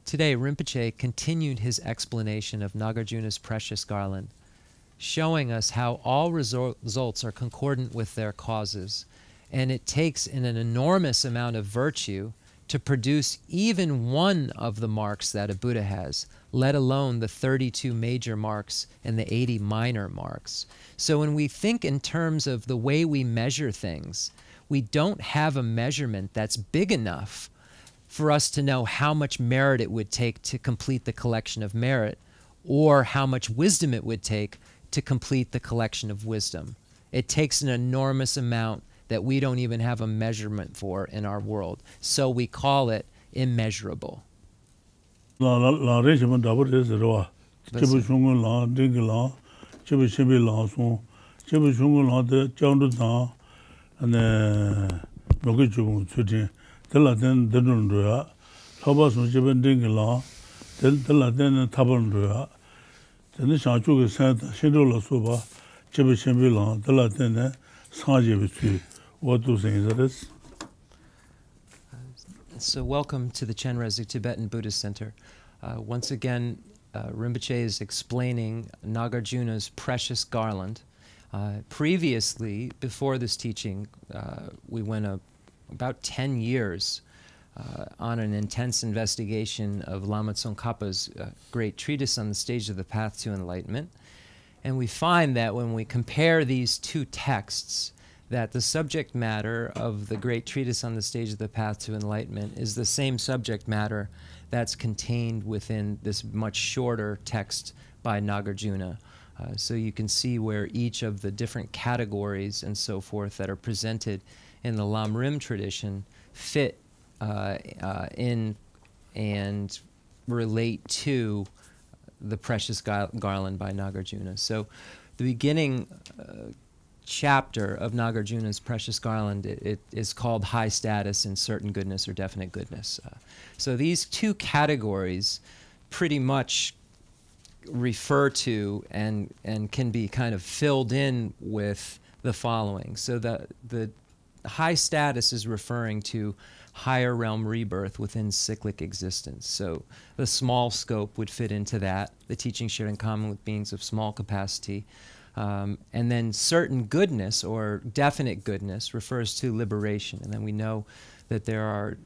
Today, Rinpoche continued his explanation of Nagarjuna's precious garland, showing us how all results are concordant with their causes, and it takes an enormous amount of virtue to produce even one of the marks that a Buddha has, let alone the 32 major marks and the 80 minor marks. So when we think in terms of the way we measure things, we don't have a measurement that's big enough for us to know how much merit it would take to complete the collection of merit, or how much wisdom it would take to complete the collection of wisdom. It takes an enormous amount that we don't even have a measurement for in our world. So we call it immeasurable. So welcome to the Chenrezig Tibetan Buddhist Center. Once again, Rinpoche is explaining Nagarjuna's precious garland. Previously, before this teaching, we went about 10 years on an intense investigation of Lama Tsongkhapa's great treatise on the stage of the path to enlightenment. And we find that when we compare these two texts, that the subject matter of the great treatise on the stage of the path to enlightenment is the same subject matter that's contained within this much shorter text by Nagarjuna. So you can see where each of the different categories and so forth that are presented in the Lamrim tradition fit in and relate to the precious garland by Nagarjuna. So the beginning chapter of Nagarjuna's precious garland, it is called high status and certain goodness or definite goodness. So these two categories pretty much refer to and can be kind of filled in with the following. So the high status is referring to higher realm rebirth within cyclic existence. So the small scope would fit into that, the teaching shared in common with beings of small capacity. And then certain goodness or definite goodness refers to liberation. And then we know that there are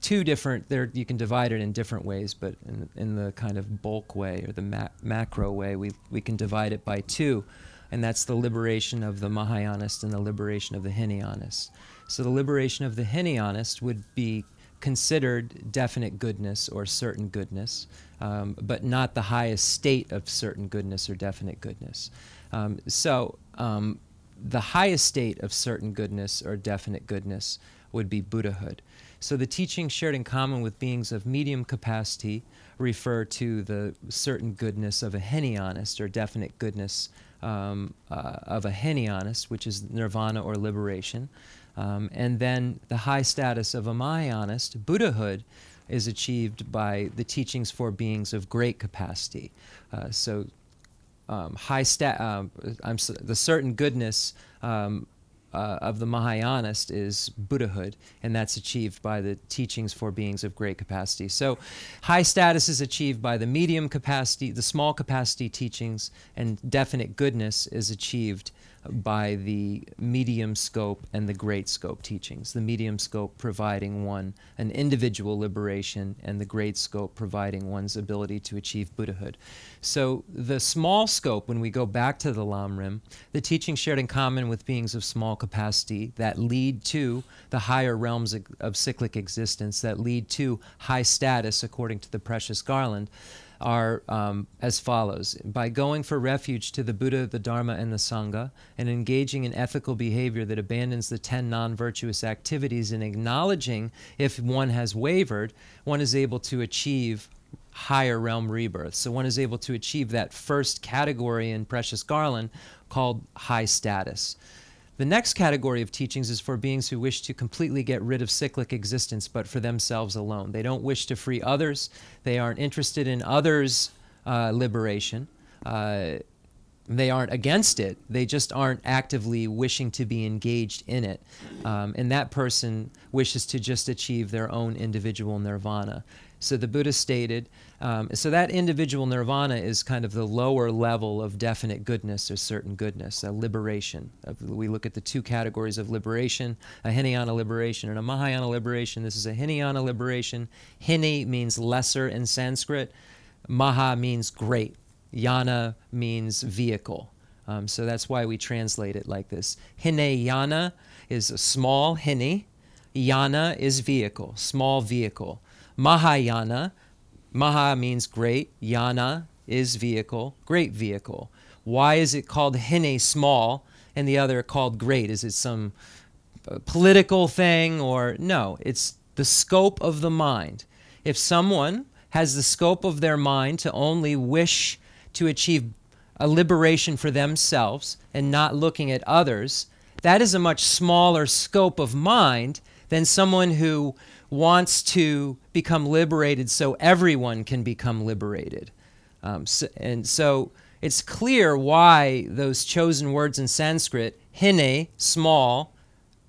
two different, you can divide it in different ways, but in the kind of bulk way or the macro way, we can divide it by two. And that's the liberation of the Mahayanist and the liberation of the Hinayanist. So the liberation of the Hinayanist would be considered definite goodness or certain goodness, but not the highest state of certain goodness or definite goodness. The highest state of certain goodness or definite goodness would be Buddhahood. So the teachings shared in common with beings of medium capacity refer to the certain goodness of a Hinayanist or definite goodness of a Hinayanist, which is nirvana or liberation. And then the high status of a Mahayanist, Buddhahood, is achieved by the teachings for beings of great capacity. The certain goodness of the Mahayanist is Buddhahood, and that's achieved by the teachings for beings of great capacity. So high status is achieved by the medium capacity, the small capacity teachings, and definite goodness is achieved by the medium scope and the great scope teachings. The medium scope providing one an individual liberation, and the great scope providing one's ability to achieve Buddhahood. So the small scope, when we go back to the Lamrim, the teachings shared in common with beings of small capacity that lead to the higher realms of cyclic existence, that lead to high status according to the precious garland, are as follows. By going for refuge to the Buddha, the Dharma, and the Sangha, and engaging in ethical behavior that abandons the 10 non-virtuous activities and acknowledging if one has wavered, one is able to achieve higher realm rebirth. So one is able to achieve that first category in precious garland called high status. The next category of teachings is for beings who wish to completely get rid of cyclic existence, but for themselves alone. They don't wish to free others. They aren't interested in others' liberation. They aren't against it. They just aren't actively wishing to be engaged in it. And that person wishes to just achieve their own individual nirvana. So the Buddha stated, so that individual nirvana is kind of the lower level of definite goodness or certain goodness, a liberation. We look at the two categories of liberation, a Hinayana liberation and a Mahayana liberation. This is a Hinayana liberation. Hini means lesser in Sanskrit. Maha means great. Yana means vehicle. So that's why we translate it like this. Hinayana is a small hini. Yana is vehicle, small vehicle. Mahayana, Maha means great. Yana is vehicle, great vehicle. Why is it called hine, small, and the other called great? Is it some political thing or no? It's the scope of the mind. If someone has the scope of their mind to only wish to achieve a liberation for themselves and not looking at others, that is a much smaller scope of mind than someone who wants to become liberated so everyone can become liberated. So it's clear why those chosen words in Sanskrit, hine, small,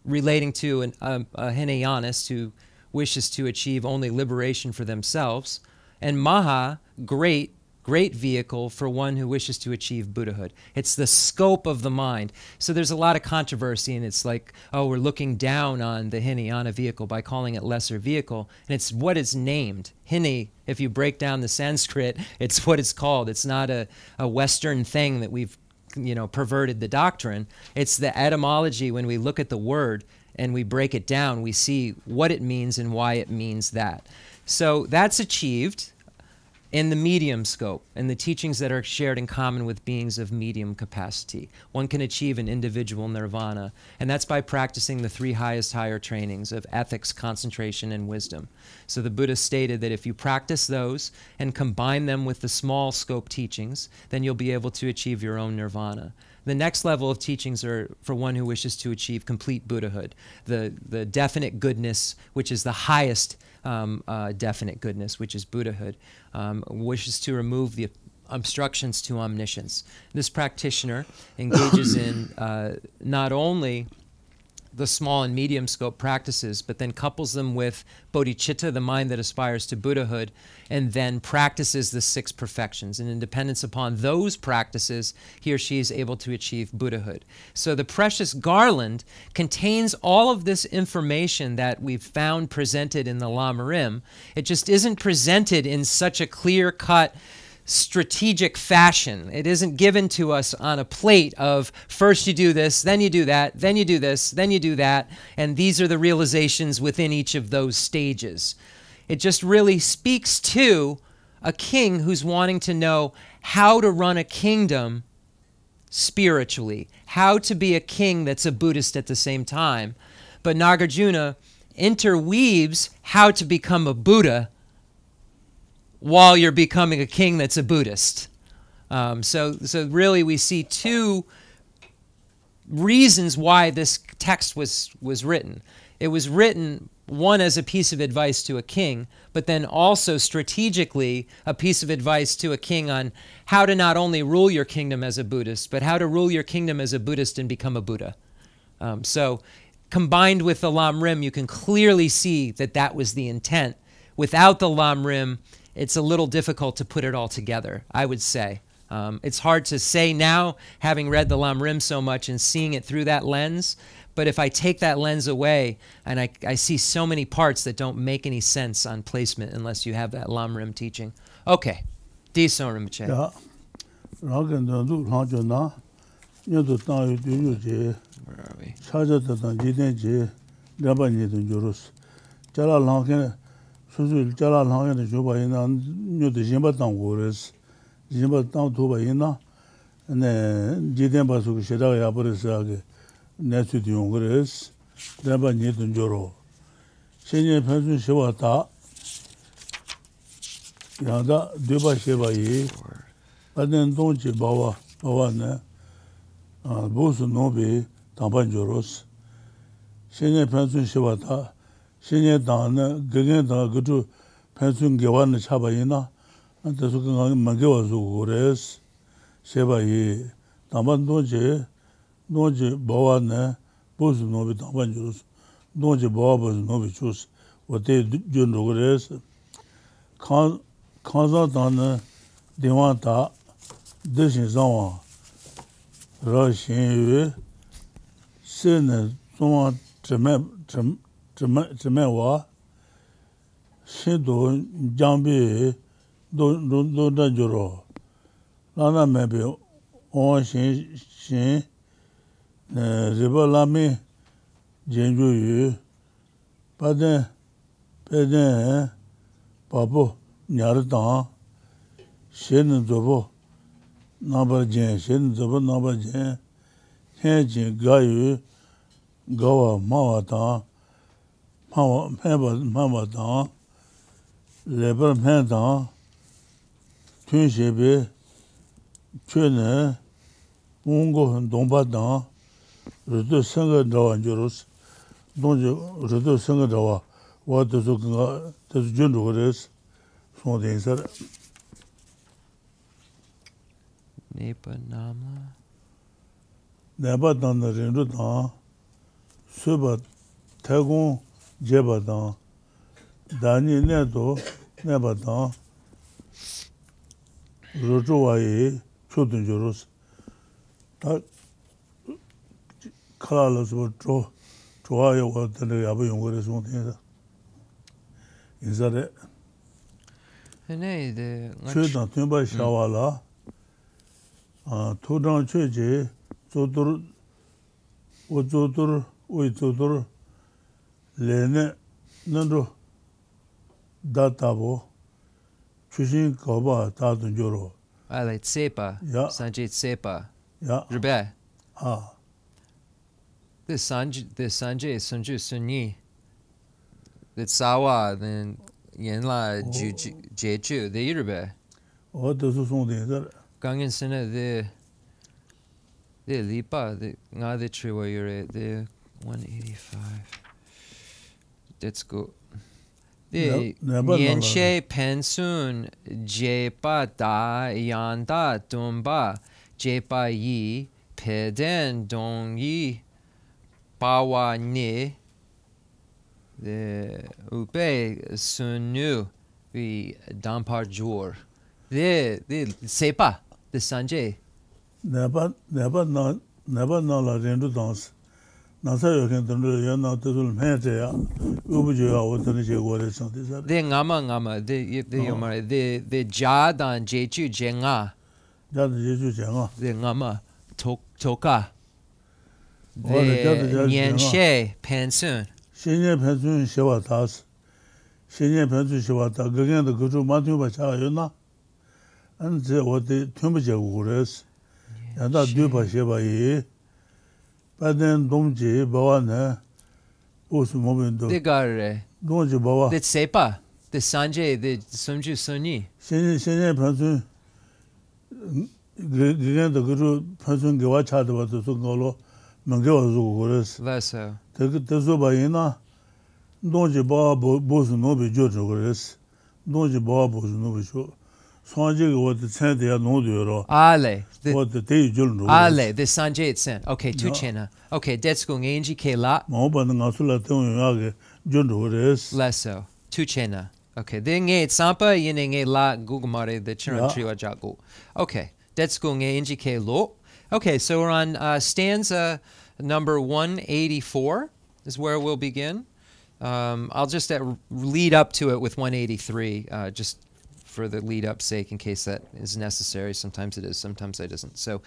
relating to a Hinayanist who wishes to achieve only liberation for themselves, and Maha, great vehicle for one who wishes to achieve Buddhahood. It's the scope of the mind. So there's a lot of controversy, and it's like, oh, we're looking down on the Hinayana vehicle by calling it lesser vehicle, and it's what it's named. Hine, if you break down the Sanskrit, it's what it's called. It's not a Western thing that we've perverted the doctrine. It's the etymology. When we look at the word and we break it down, we see what it means and why it means that. So that's achieved in the medium scope, and the teachings that are shared in common with beings of medium capacity. One can achieve an individual nirvana, and that's by practicing the three highest higher trainings of ethics, concentration, and wisdom. So the Buddha stated that if you practice those and combine them with the small scope teachings, then you'll be able to achieve your own nirvana. The next level of teachings are for one who wishes to achieve complete Buddhahood, the definite goodness, which is the highest definite goodness, which is Buddhahood, wishes to remove the obstructions to omniscience. This practitioner engages in not only the small and medium scope practices, but then couples them with bodhicitta, the mind that aspires to Buddhahood, and then practices the six perfections. And in dependence upon those practices, he or she is able to achieve Buddhahood. So the precious Garland contains all of this information that we've found presented in the Lamrim. It just isn't presented in such a clear-cut, strategic fashion. It isn't given to us on a plate of first you do this, then you do that, then you do this, then you do that, and these are the realizations within each of those stages. It just really speaks to a king who's wanting to know how to run a kingdom spiritually, how to be a king that's a Buddhist at the same time. But Nagarjuna interweaves how to become a Buddha while you're becoming a king that's a Buddhist. So really we see two reasons why this text was written. It was written, one, as a piece of advice to a king, but then also strategically a piece of advice to a king on how to not only rule your kingdom as a Buddhist, but how to rule your kingdom as a Buddhist and become a Buddha. So combined with the Lamrim, you can clearly see that that was the intent. Without the Lamrim, it's a little difficult to put it all together, I would say. It's hard to say now, having read the Lamrim so much and seeing it through that lens, but if I take that lens away, and I see so many parts that don't make any sense on placement unless you have that Lamrim teaching. Okay. Diso Rinpoche. Where are we? 수술 자라 나오는 조바이나 녀도 심바 당고레스 심바 당 도바이나 네 지된 바수 시다가 버려서게 내수디 용거레스 내가 니든 조로 신의 편수 시와다 야다 되바 시바이 받는 동지 바와네 보수 노비 당반 조로스 신의 편수 시와다 신의 당은 그게다 그도 pension gewan chabayina anta su ga mangewa su gores sebai 담반 동지 바와네 보스 노비 담반 주스 동지 바와 보스 노비 주스 어때 준로 그래서 칸자다는 대화다 대신 상황 러시아의 세네 좀 와 신도 장비 도다주로 라나 매비 온신 리발라미 전주유 바데 바보 냐르다 신은 저보 나버제 신은 저보 나버제 해지 가유 가와 마와다 마와다 레버 맨다 춘시베 춘네 몽고 동바다 르도 생거 나완주로스 동지 르도 생거 나와 와도 그가 또 준로 그래서 손대서 네바 나마 네바단의 렌도다 수바 태공 제바다 다니 내도 네바다 로조와이 초든조로스 다 칼라로스 좋아요 왔는데 아버 용거를 손대서 인사를 네, 네. 최단 템바 샤와라 토당 최제 조도르 오조도르 오이조도르 레네 너로 다타보 추신 거바 다든조로 알레 세파 야. 산제 세파 야 르베 아 the sanje sunju sunyi the sawa then yenla jeju the 르베 어디서 손대서 강연 sene the lipa the nga the triwa yure the 185 let's go the nienshe pensun jepa da yanda tumba jepa yi peden dong yi bawa ni the upe sunu vi dampar jor the sepa the sanje never la rendu dans 나사요 괜찮은데 연나 뜻을 해줘야 우부지가 어떤 제고를 선대서 the ngama the yomare the jadan jeju jenga 자도 제주잖아 the ngama toka the nienshe pensun 신의 변수 시와다스 신의 변수 시와다 그게도 그저 맞죠 봐요 안제 어디 tum부제고 그랬어 야다 뒤봐 시바이 바덴 동지 바와네 오스 모멘도 the 동지 바와 the sepa the sanje the sunju sunyi 신의 변수 그게도 그저 변수 개와 차도 봐도 그걸로 મં겨가지고 그랬어 vaso 그 뜻도 봐이나 동지 바와 보스 노비 조조 그랬어 동지 바와 보스 노비 조 sonje what the sent ya no do ale what the day jul ale the sanje it sent okay tu chena okay that's going ngi ke la mo ban nga sula tong ya ge jul res leso tu chena okay the nge sampa yin nge la gugumare the chiran triwa jago okay that's going ngi ke lo okay so we're on stanza number 184 is where we'll begin. I'll just lead up to it with 183 just for the lead-up sake, in case that is necessary. Sometimes it is, sometimes it isn't. So,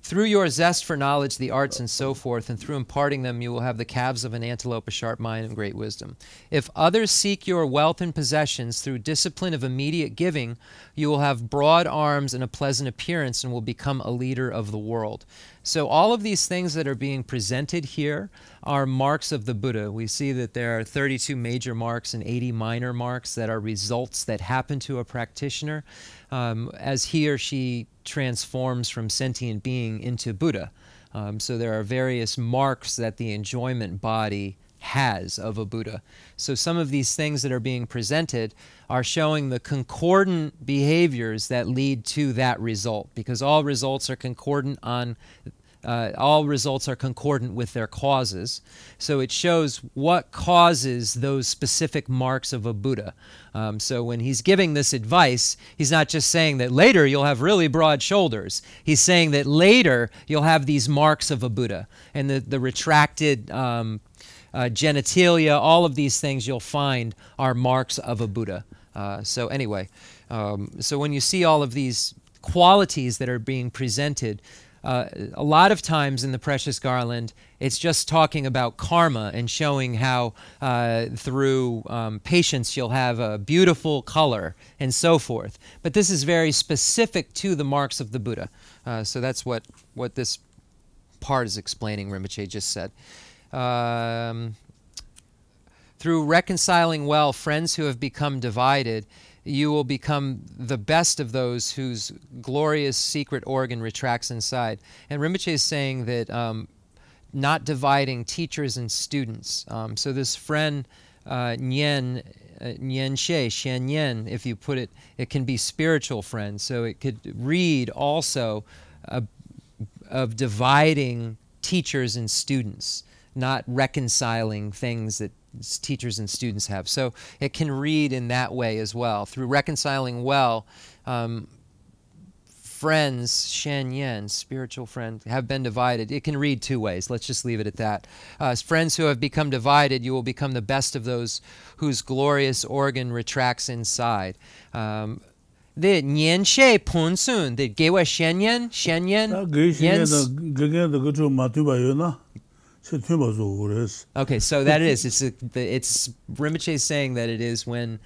through your zest for knowledge, the arts, and so forth, and through imparting them, you will have the calves of an antelope, a sharp mind, and great wisdom. If others seek your wealth and possessions through discipline of immediate giving, you will have broad arms and a pleasant appearance, and will become a leader of the world. So all of these things that are being presented here are marks of the Buddha. We see that there are 32 major marks and 80 minor marks that are results that happen to a practitioner as he or she transforms from sentient being into Buddha. So there are various marks that the enjoyment body has of a Buddha. So some of these things that are being presented are showing the concordant behaviors that lead to that result, because all results are concordant with their causes. So it shows what causes those specific marks of a Buddha. So when he's giving this advice, he's not just saying that later you'll have really broad shoulders. He's saying that later you'll have these marks of a Buddha. And the retracted genitalia, all of these things you'll find are marks of a Buddha. So anyway, so when you see all of these qualities that are being presented, a lot of times in the Precious Garland, it's just talking about karma and showing how through patience you'll have a beautiful color and so forth. But this is very specific to the marks of the Buddha. So that's what this part is explaining, Rinpoche just said. Through reconciling well friends who have become divided, you will become the best of those whose glorious secret organ retracts inside. And Rinpoche is saying that not dividing teachers and students. So this friend, Nyen She, Shen Yen, if you put it, it can be spiritual friends. So it could read also of dividing teachers and students, not reconciling things that teachers and students have. So it can read in that way as well. Through reconciling well, friends, Shen Yen, spiritual friends, have been divided. It can read two ways. Let's just leave it at that. As friends who have become divided, you will become the best of those whose glorious organ retracts inside. The Nian She Pun Sun, the Gewa Shen Yen, Shen Yen, Okay, so that it is. It's Rinpoche saying that it is when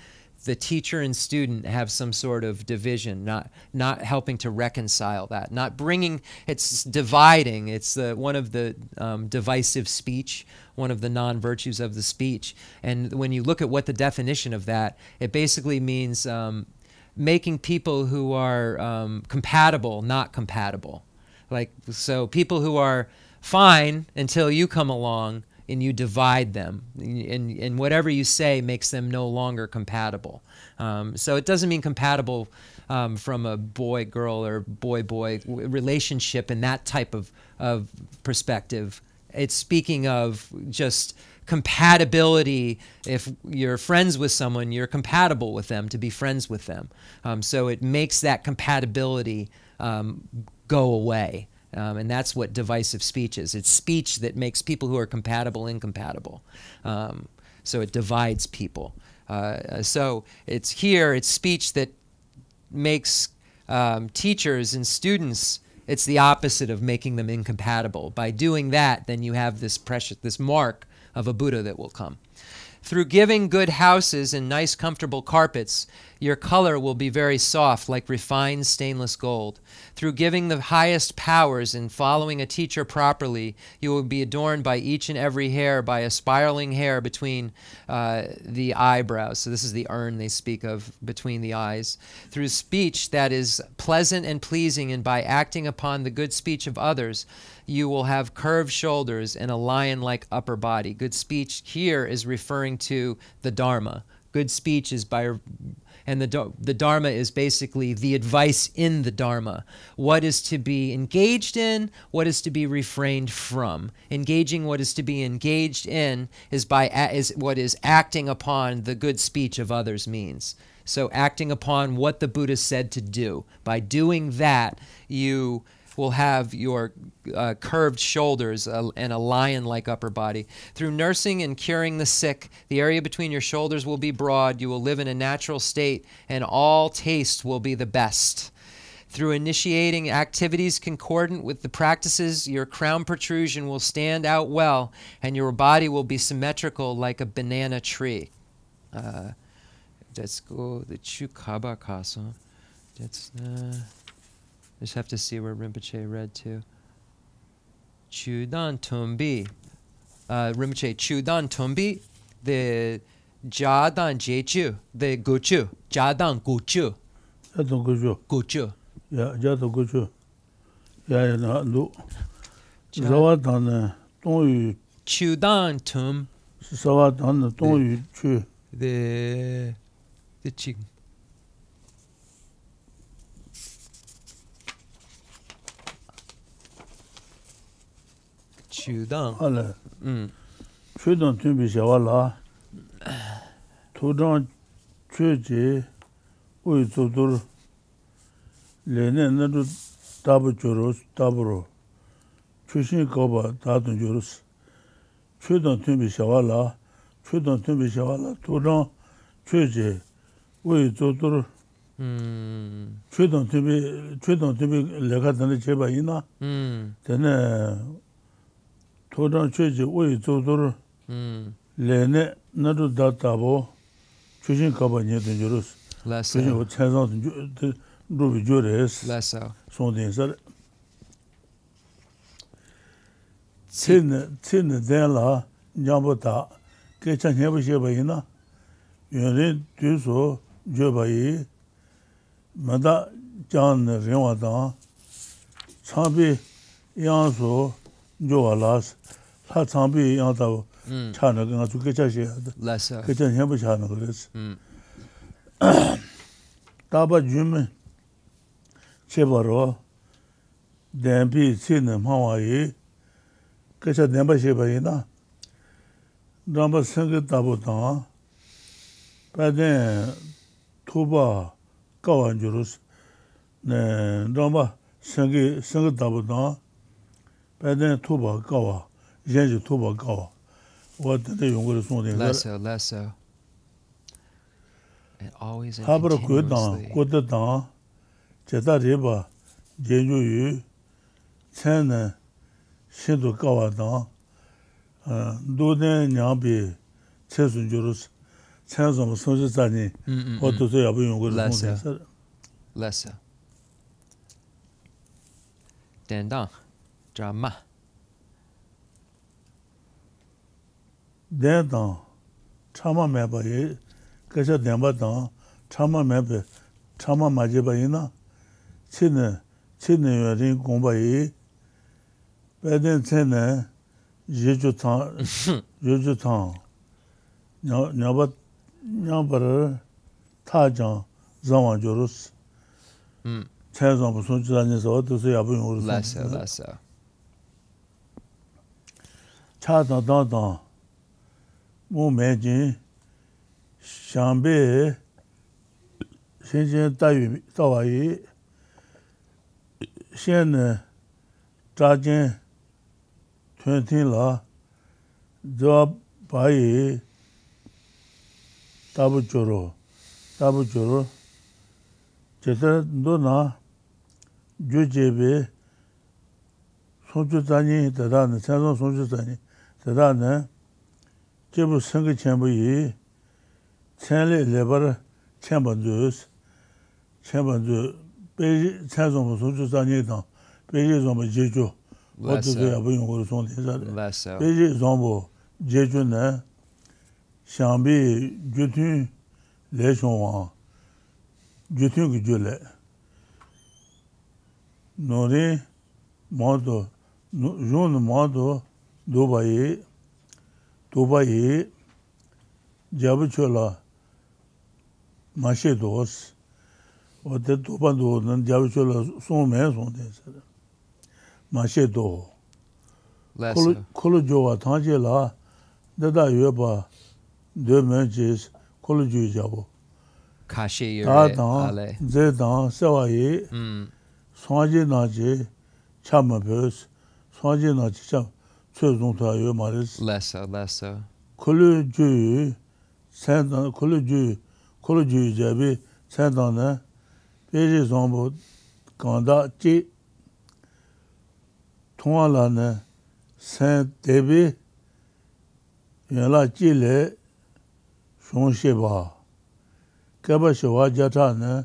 the teacher and student have some sort of division, not helping to reconcile that, not bringing. It's dividing. It's one of the divisive speech, one of the non-virtues of the speech. And when you look at what the definition of that, it basically means making people who are compatible not compatible. Like, so people who are fine until you come along and you divide them, and whatever you say makes them no longer compatible. So it doesn't mean compatible from a boy-girl or boy-boy relationship in that type of perspective. It's speaking of just compatibility. If you're friends with someone, you're compatible with them to be friends with them. So it makes that compatibility go away. And that's what divisive speech is. It's speech that makes people who are compatible incompatible. So it divides people. So it's speech that makes teachers and students, it's the opposite of making them incompatible. By doing that, then you have this mark of a Buddha that will come. Through giving good houses and nice comfortable carpets, your color will be very soft, like refined stainless gold. Through giving the highest powers and following a teacher properly, you will be adorned by each and every hair, by a spiraling hair between the eyebrows. So this is the urn they speak of between the eyes. Through speech that is pleasant and pleasing, and by acting upon the good speech of others, you will have curved shoulders and a lion-like upper body. Good speech here is referring to the Dharma. Good speech is and the Dharma is basically the advice in the Dharma. What is to be engaged in, what is to be refrained from. Engaging what is to be engaged in is what is acting upon the good speech of others means. So acting upon what the Buddha said to do. By doing that, you will have your curved shoulders and a lion-like upper body. Through nursing and curing the sick, the area between your shoulders will be broad. You will live in a natural state, and all taste will be the best. Through initiating activities concordant with the practices, your crown protrusion will stand out well, and your body will be symmetrical like a banana tree. Let's go the Chukaba Kaso. That's just have to see where Rinpoche read to. Chudan Tumbi. Rinpoche, Chudan Tumbi, the Jadan Jechu, the Guchu. Jadan Guchu. Jadan Guchu. Guchu. Yeah, Jadan Guchu. Yeah, no. Zawadan Tongu. Chudan Tum. sawa dan tong yu chu the ching chu dang ale chu dang tun bi shawa la tu dang chu ji ui zu dur le ne na du tabu churus taburo chu shin ko ba ta dun jurus chu dang tun bi shawa la tu dang chu ji ui zu dur chu dang tun bi le ka dan che ba ina tene tu dang chu ji ui zu dur le ne na du da tabo chu shin ko ba ni dun jurus less chu shin chen zang de ru bi jures less so song den sar Chin den la nyambo ta ke chan he bu she ba yin na yun ren du so jo ba yi ma da jan ne ren wa da chang bi yang so jo wa la sa chang bi yang da cha na ga zu ke cha she less so ke chan he bu cha na ga les ta ba ju me che ba ro den bi chin ne ma wa yi 그래서 nemba 바이나 남바 생겼다보다 바데 투바 까완주르스 네 남바 생겼다보다 바데 투바 까와 이제 투바 까와 어떻게 용거를 손에 less so and always and 하브로 continuously 고다 제다리바 제주유 첸네 신도 까와다 도네 냐비 최순주로스 최선 선지자니 어떻게 야부 용거를 보내서 less so dandang drama 대당 참아 매바에 그래서 내마다 참아 매베 참아 맞이바이나 친네 여린 공바이 배된 전에 예주탕 냐바를 타장 자완조르스 최선 무슨 지단에서 어디서 야부용으로 less so 차다다다 무매진 샹베 신신 따위 따와이现呢扎金团体了这把伊大不着了这是多拿就这边送去咱呢得到呢才送去咱呢得到呢这不生个钱不伊钱里里边钱本就是被才送送去咱呢当被这种么解决我就是也不用我送的啥的less so被这种么解决呢相比决定来说决定个就来侬的毛多用的毛多多把伊加不去了马些多是我的多半多能加不去了送的是的马些多 less so 콜로 조와 당제라 내다 여봐 되면지 콜로 주자고 kashi 다다 ale 제다 세와이 소아지나지 참마버스 소아지나지 참 최종타 요 말스 less so 콜로 주 산다 콜로 주 잡이 산다네 베지 좀보 간다 지 통화라네 산 대비 연락 지래 송시바 가바시와 자타네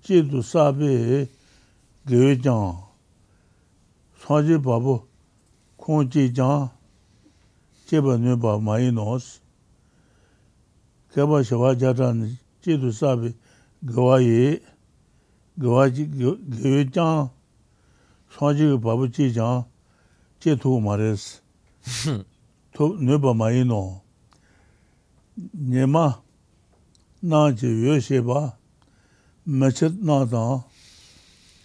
지도 사비 교장 사지 바보 공지장 제번에 봐 마이너스 가바시와 자타네 지도 사비 교화지 교장 사지 바보 지장 제토 말했어 또 네바 마이노 Nema Naji Yosheba Machet Nada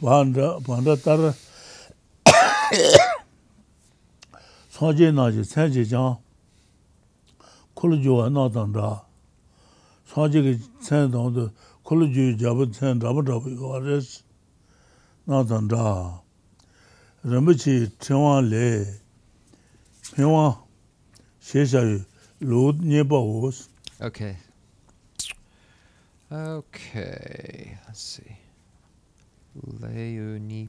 Banda Tar Saje Naji Saje Jan Kulujo Nadanda Saje Sandon Kuluju Jabut Sand Rabadrabi Wares Nadanda Rambuchi Tiwan Le Piwan Shesha Lud Nebos. Okay. Okay. Let's see. Leunipao.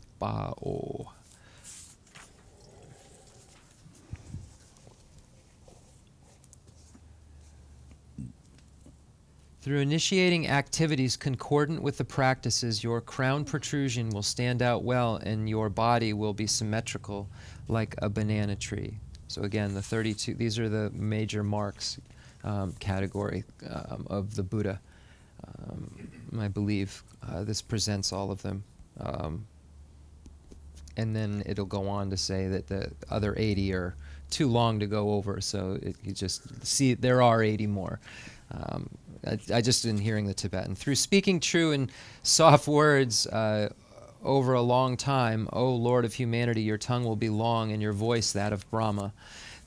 Through initiating activities concordant with the practices, your crown protrusion will stand out well and your body will be symmetrical like a banana tree. So again, the 32, these are the major marks category of the Buddha. I believe this presents all of them. And then it'll go on to say that the other 80 are too long to go over, so you just see there are 80 more. I just been hearing the Tibetan. Through speaking true and soft words over a long time, O Lord of humanity, your tongue will be long and your voice that of Brahma.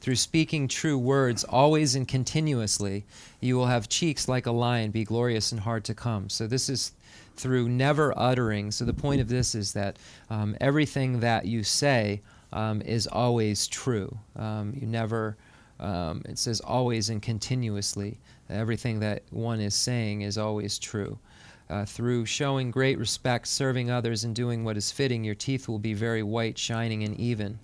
Through speaking true words always and continuously, you will have cheeks like a lion, be glorious and hard to come. So this is through never uttering. So the point of this is that everything that you say is always true. You never, it says always and continuously. Everything that one is saying is always true. Through showing great respect, serving others, and doing what is fitting, your teeth will be very white, shining, and even.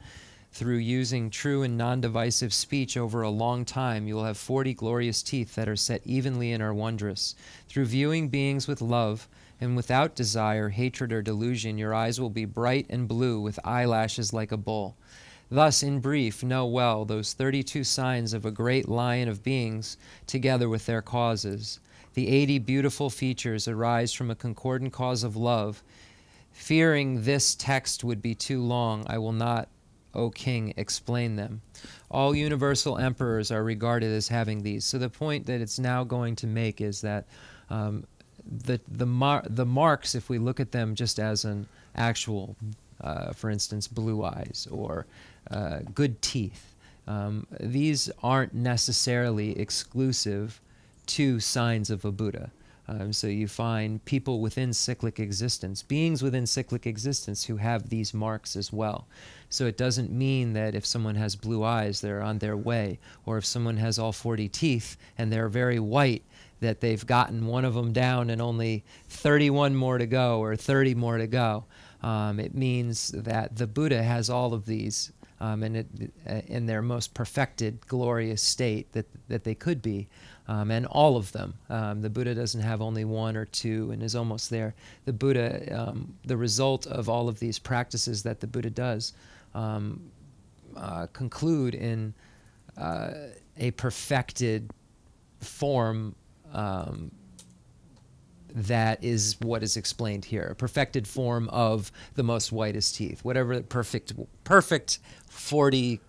Through using true and non-divisive speech over a long time, you will have 40 glorious teeth that are set evenly and are wondrous. Through viewing beings with love and without desire, hatred, or delusion, your eyes will be bright and blue with eyelashes like a bull. Thus, in brief, know well those 32 signs of a great lion of beings together with their causes. The 80 beautiful features arise from a concordant cause of love. Fearing this text would be too long, I will not, O King, explain them. All universal emperors are regarded as having these. So the point that it's now going to make is that the marks, if we look at them just as an actual, for instance, blue eyes or good teeth, these aren't necessarily exclusive to signs of a Buddha. So you find people within cyclic existence, beings within cyclic existence who have these marks as well. So it doesn't mean that if someone has blue eyes, they're on their way, or if someone has all 40 teeth and they're very white, that they've gotten one of them down and only 31 more to go or 30 more to go. It means that the Buddha has all of these in their most perfected, glorious state that they could be. And all of them. The Buddha doesn't have only one or two and is almost there. The Buddha, the result of all of these practices that the Buddha does conclude in a perfected form that is what is explained here. A perfected form of the most whitest teeth. Whatever perfect 40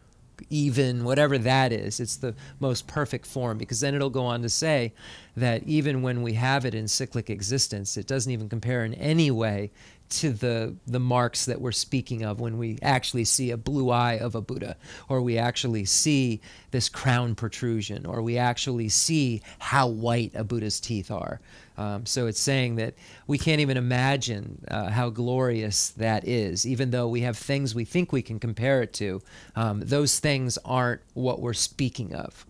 even, whatever that is, it's the most perfect form, because then it'll go on to say that even when we have it in cyclic existence, it doesn't even compare in any way to the marks that we're speaking of when we actually see a blue eye of a Buddha, or we actually see this crown protrusion, or we actually see how white a Buddha's teeth are. So it's saying that we can't even imagine how glorious that is, even though we have things we think we can compare it to. Those things aren't what we're speaking of.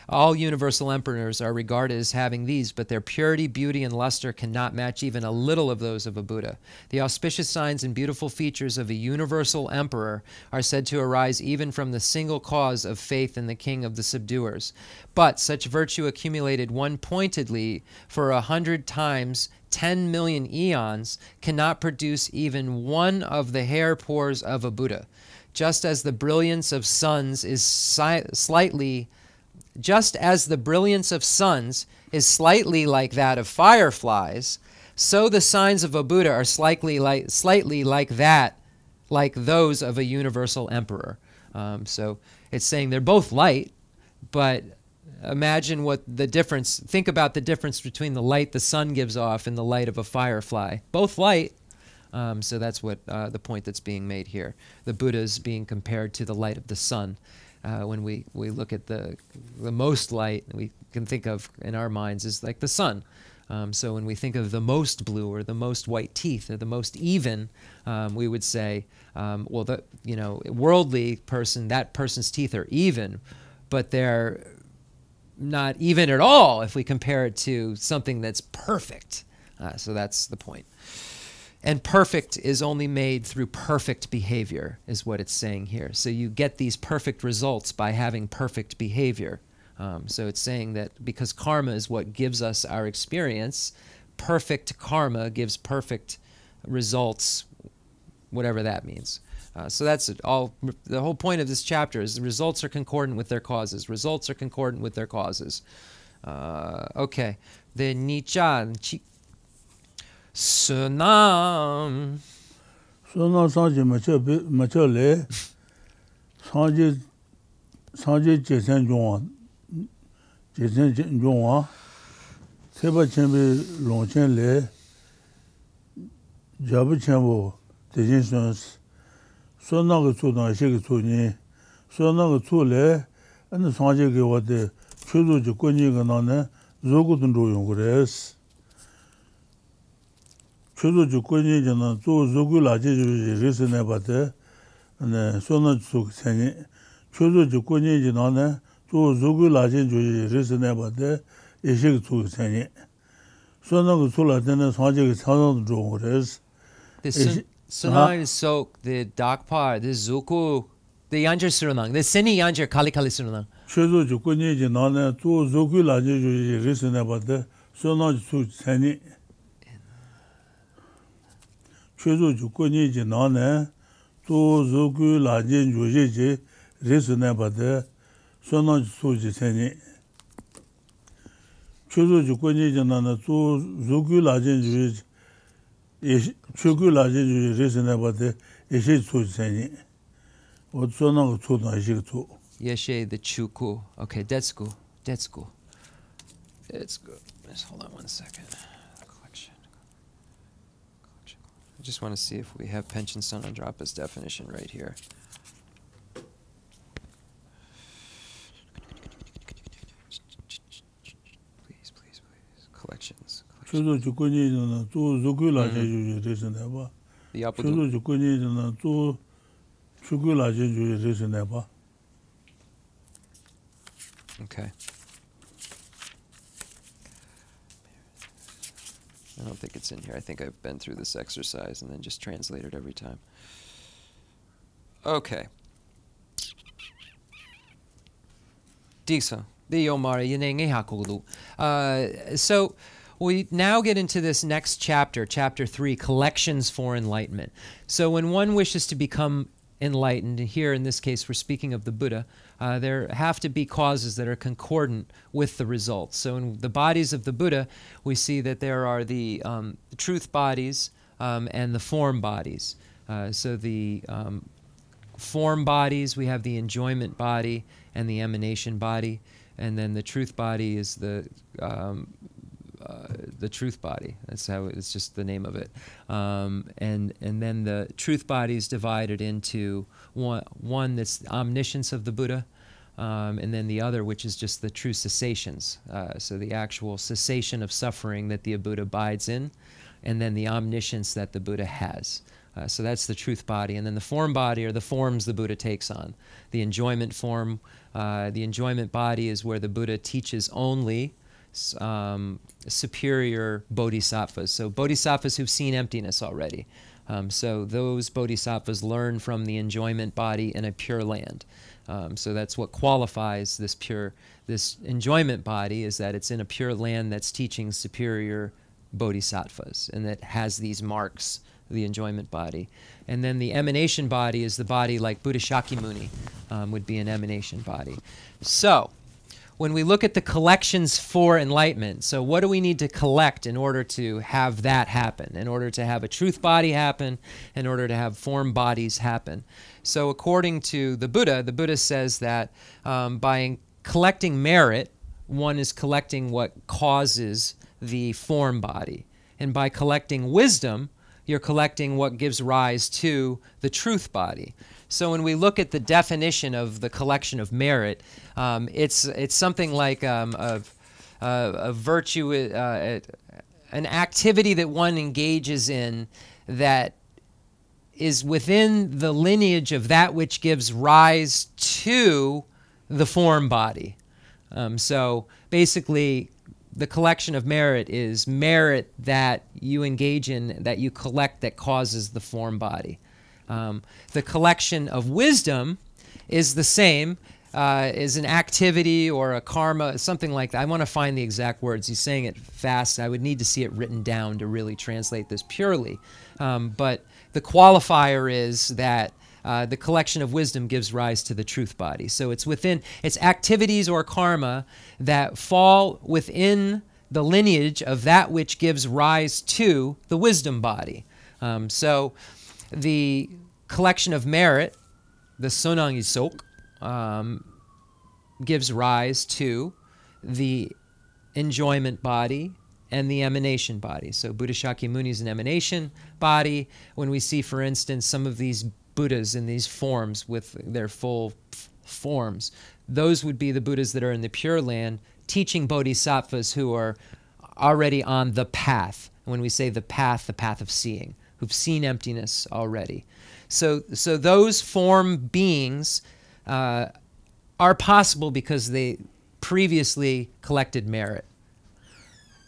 All universal emperors are regarded as having these, but their purity, beauty, and luster cannot match even a little of those of a Buddha. The auspicious signs and beautiful features of a universal emperor are said to arise even from the single cause of faith in the king of the subduers. But such virtue accumulated one pointedly for 100 times 10 million eons cannot produce even one of the hair pores of a Buddha. Just as the brilliance of suns is slightly like that of fireflies, so the signs of a Buddha are slightly like those of a universal emperor. So it's saying they're both light, but imagine what the difference, think about the difference between the light the sun gives off and the light of a firefly. Both light. So that's what the point that's being made here. The Buddha is being compared to the light of the sun. When we look at the most light we can think of in our minds is like the sun. So when we think of the most blue or the most white teeth or the most even, we would say, well, the worldly person, that person's teeth are even, but they're not even at all if we compare it to something that's perfect. So that's the point. And perfect is only made through perfect behavior, is what it's saying here. So you get these perfect results by having perfect behavior. So it's saying that because karma is what gives us our experience, perfect karma gives perfect results, whatever that means. So that's it. The whole point of this chapter is the results are concordant with their causes. Results are concordant with their causes. Okay. The Nichan Sunam. Sunam Sanji Machole Sanji Jason Juan Jason Juan Seba Chembe Longchen Le Jabu Chembo Tejins Sunam Sudan Shake Suni Sunam Sule and the Sanji what the Chudu Jukuni Ganana Zogutun Yungres. Chudu Jukuni Jana, two Zugulaji Risinabate, and Sona Suk Seni. Chudu Jukuni Janana, two Zugulaji Risinabate, Ishik Suk Seni. Sona Sula Dena Sanjik Sanon Jongres. The Sona is Sok, the dark part, the Zuku, the Yanjer Surunang, the Seni Yanjer Kali Surunang. Chudu Jukuni Janana, two Zugulaji Risinabate, Sona Suk Seni. Chuzu Jukuni Jinane, Tu Zugu Lajin Juji, Risunabade, Sona Suji Seni. Chuzu Jukuni Jinana, Tu Zugu Lajin Juji, Chugu Lajin Juji, Risunabade, Ishi Suji Seni. What Sona Tuna Ishik. Yeshe the Chuku. Okay, that's good. That's good. That's good. Just hold on one second. I just want to see if we have Panchen Sonandrapa's definition right here. Please. Collections. The Okay. I don't think it's in here. I think I've been through this exercise and then just translated every time. Okay. So we now get into this next chapter, chapter 3, Collections for Enlightenment. So when one wishes to become enlightened, and here in this case we're speaking of the Buddha, there have to be causes that are concordant with the results. So in the bodies of the Buddha, we see that there are the truth bodies and the form bodies. So the form bodies, we have the enjoyment body and the emanation body, and then the truth body is the truth body. That's how it's just the name of it. And then the truth body is divided into one that's the omniscience of the Buddha, and then the other, which is just the true cessations. So the actual cessation of suffering that the Buddha abides in, and then the omniscience that the Buddha has. So that's the truth body. And then the form body are the forms the Buddha takes on. The enjoyment form, the enjoyment body is where the Buddha teaches only superior bodhisattvas. So bodhisattvas who've seen emptiness already. So those bodhisattvas learn from the enjoyment body in a pure land. So that's what qualifies this enjoyment body, is that it's in a pure land that's teaching superior bodhisattvas, and that has these marks, the enjoyment body. And then the emanation body is the body like Buddha Shakyamuni would be an emanation body. So when we look at the collections for enlightenment, so what do we need to collect in order to have that happen, in order to have a truth body happen, in order to have form bodies happen? So according to the Buddha says that by collecting merit, one is collecting what causes the form body. And by collecting wisdom, you're collecting what gives rise to the truth body. So when we look at the definition of the collection of merit, it's something like a virtue, an activity that one engages in that is within the lineage of that which gives rise to the form body. So basically, the collection of merit is merit that you engage in, that you collect, that causes the form body. The collection of wisdom is the same, is an activity or a karma, something like that. I want to find the exact words. He's saying it fast. I would need to see it written down to really translate this purely. But the qualifier is that the collection of wisdom gives rise to the truth body. So it's activities or karma that fall within the lineage of that which gives rise to the wisdom body. So the collection of merit, the sonang isok, gives rise to the enjoyment body and the emanation body. So Buddha Shakyamuni is an emanation body. When we see, for instance, some of these Buddhas in these forms with their full forms, those would be the Buddhas that are in the Pure Land, teaching bodhisattvas who are already on the path. When we say the path of seeing, who've seen emptiness already. So those form beings are possible because they previously collected merit.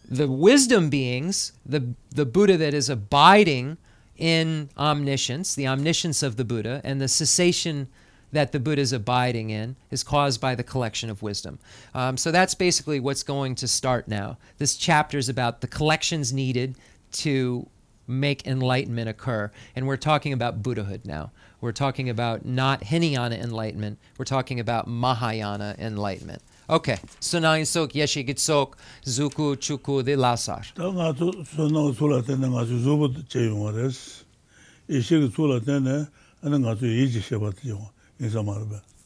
The wisdom beings, the Buddha that is abiding in omniscience, the omniscience of the Buddha, and the cessation that the Buddha is abiding in is caused by the collection of wisdom. So that's basically what's going to start now. This chapter is about the collections needed to make enlightenment occur. And we're talking about Buddhahood now. We're talking about not Hinayana enlightenment. We're talking about Mahayana enlightenment. Okay. Sonang sok yeshi gitsok zuku chuku de lasar.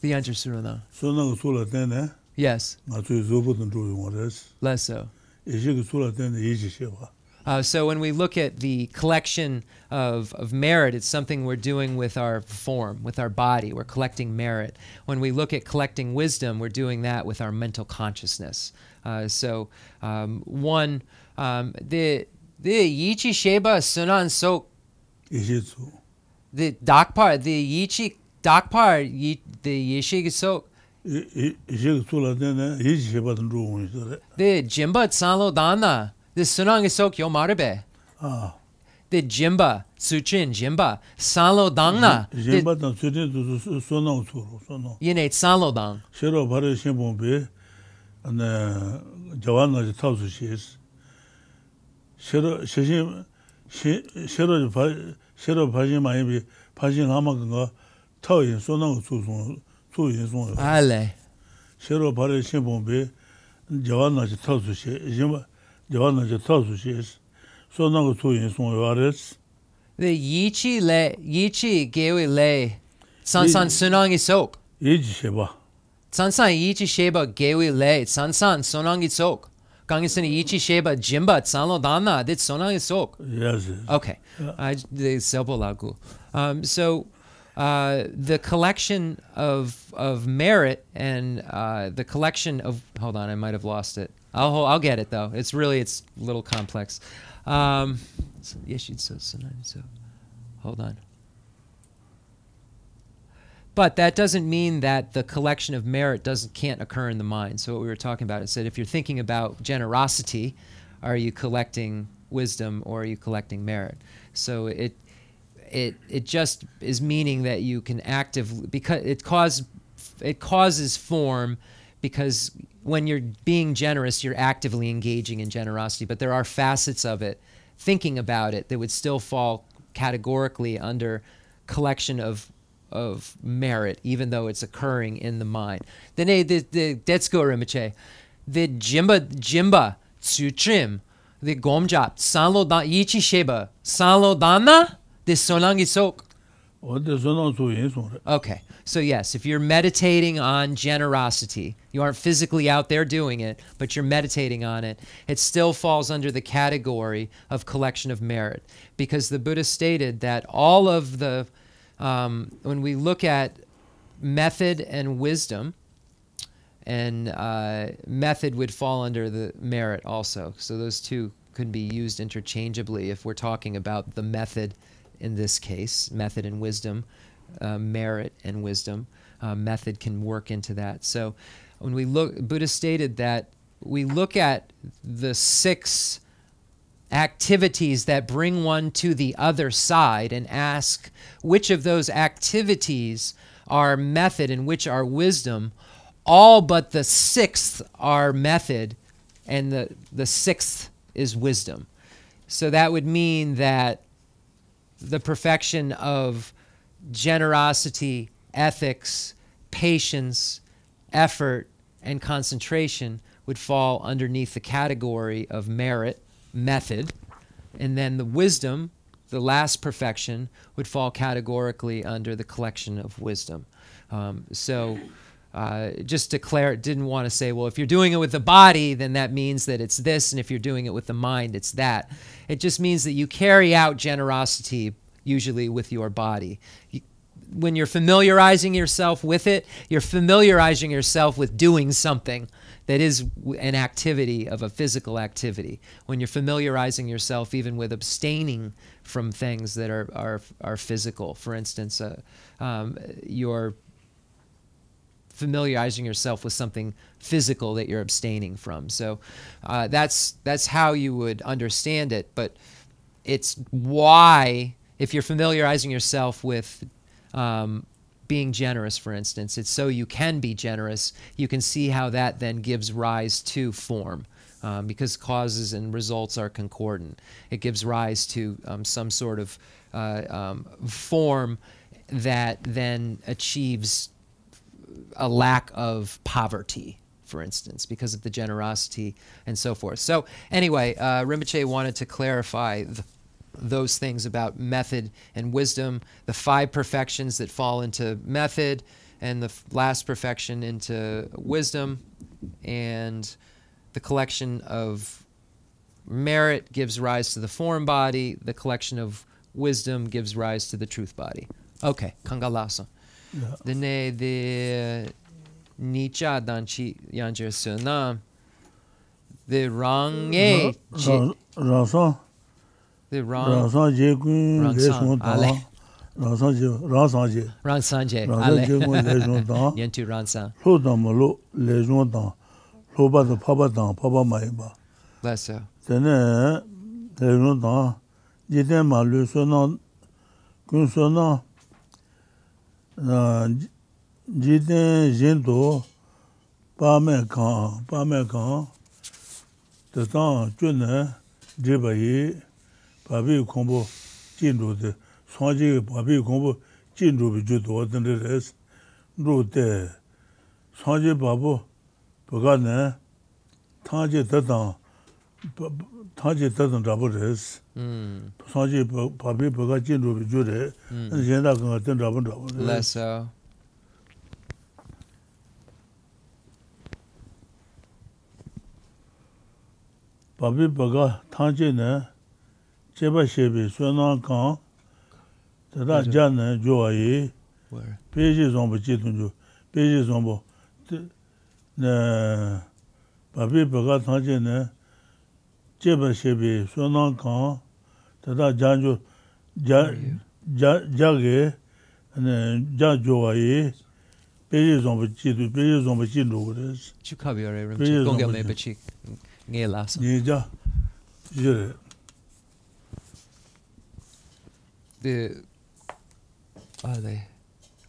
The answer, Surana. Yes. Less so. So when we look at the collection of merit, it's something we're doing with our form, with our body. We're collecting merit. When we look at collecting wisdom, we're doing that with our mental consciousness. The yichi sheba sunan sok. The dakpar, the yichi dakpar, the yishi sok. The jimba tsalo dana. The sunang isok yo marbe. The jimba, suchin jimba, salo dangna. Jimba dan suchin to sonang suro. Yene salo dang. Shero bare shimbombe, and Jawana Tausu she's. Shero Pajin Miami, Pajin Hamaka, Tau in sonang two in son. Ale. Shero bare shimbombe, Jawana Tausu she, Jawana Tausu she's. The yichi gewi le sansan sunang isok. Yichi sheba. Sansan yichi sheba gewi le sansan sunang isok. Gangisan yichi sheba jimba tsalo dana dit sunang isok. Yes. Okay. The sebolagu. So the collection of merit and the collection of, hold on, I might have lost it. I'll get it though. It's a little complex. So hold on. But that doesn't mean that the collection of merit can't occur in the mind. So what we were talking about, it said if you're thinking about generosity, are you collecting wisdom or are you collecting merit? So it just is meaning that you can actively, because it causes form, because when you're being generous, you're actively engaging in generosity, but there are facets of it, thinking about it, that would still fall categorically under collection of merit, even though it's occurring in the mind. Then the Detsko Rinpoche, the Jimba, Tsutrim, the Gomjap, Sanlo Dan Yichi Sheba, Sanlo Dana, the Sonangi Sok. Okay, so yes, if you're meditating on generosity, you aren't physically out there doing it, but you're meditating on it, it still falls under the category of collection of merit, because the Buddha stated that all of the, when we look at method and wisdom, and method would fall under the merit also, so those two could be used interchangeably if we're talking about the method. In this case, method and wisdom, merit and wisdom, method can work into that. So when we look, Buddha stated that we look at the 6 activities that bring one to the other side and ask which of those activities are method and which are wisdom. All but the 6th are method, and the 6th is wisdom. So that would mean that the perfection of generosity, ethics, patience, effort, and concentration would fall underneath the category of merit, method, and then the wisdom, the last perfection, would fall categorically under the collection of wisdom. Just declare, didn't want to say, well, if you're doing it with the body, then that means that it's this, and if you're doing it with the mind, it's that. It just means that you carry out generosity usually with your body. When you're familiarizing yourself with it, you're familiarizing yourself with doing something that is an activity of a physical activity. When you're familiarizing yourself even with abstaining from things that are physical, for instance, you're familiarizing yourself with something physical that you're abstaining from. So that's how you would understand it. But it's why, if you're familiarizing yourself with being generous, for instance, it's so you can be generous. You can see how that then gives rise to form, because causes and results are concordant. It gives rise to some sort of form that then achieves a lack of poverty, for instance, because of the generosity and so forth. So anyway, Rinpoche wanted to clarify those things about method and wisdom, the 5 perfections that fall into method, and the last perfection into wisdom, and the collection of merit gives rise to the form body, the collection of wisdom gives rise to the truth body. Okay, Kangalasa. Dene de Nicha Danchi Yanjer Sunam, the wrong the wrong Ransanje Yentu Ransa. Bless you. Jiten Jindo Pa Me Kan the Tang Juna Jibayi Pabi Combo Jindu de Swaji Pabi Combo Jindu Judo than the rest Root there Swaji Babu Pagana Taji Tatan Rabores Swaji Pabi Paga Jindu Jude and Jenda Rabon. Less so. Pabi Paga Tanjina Cheba Shebi Sunan Khan Tada Jana Joaye Pages on Bajitunju Pages on Bo Pabi Paga Tanjina Cheba Shebi Sunan Khan Tada Janjo Jage and Jajoaye Pages on Bajitunju. Chukabure Rimchi Gongame Bachik. The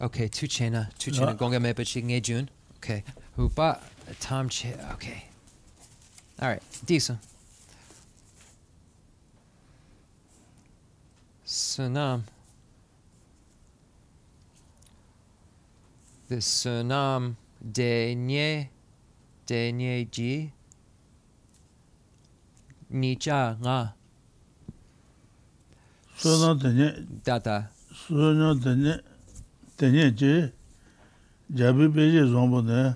okay, two chena gonga mepa ching jun. Okay. Hupa Tom che okay. Alright, decent. Sunam. The Sunam Denye Ji Nicha nga Sunam Denye Data 소녀 되네지 자비 베제 좀보네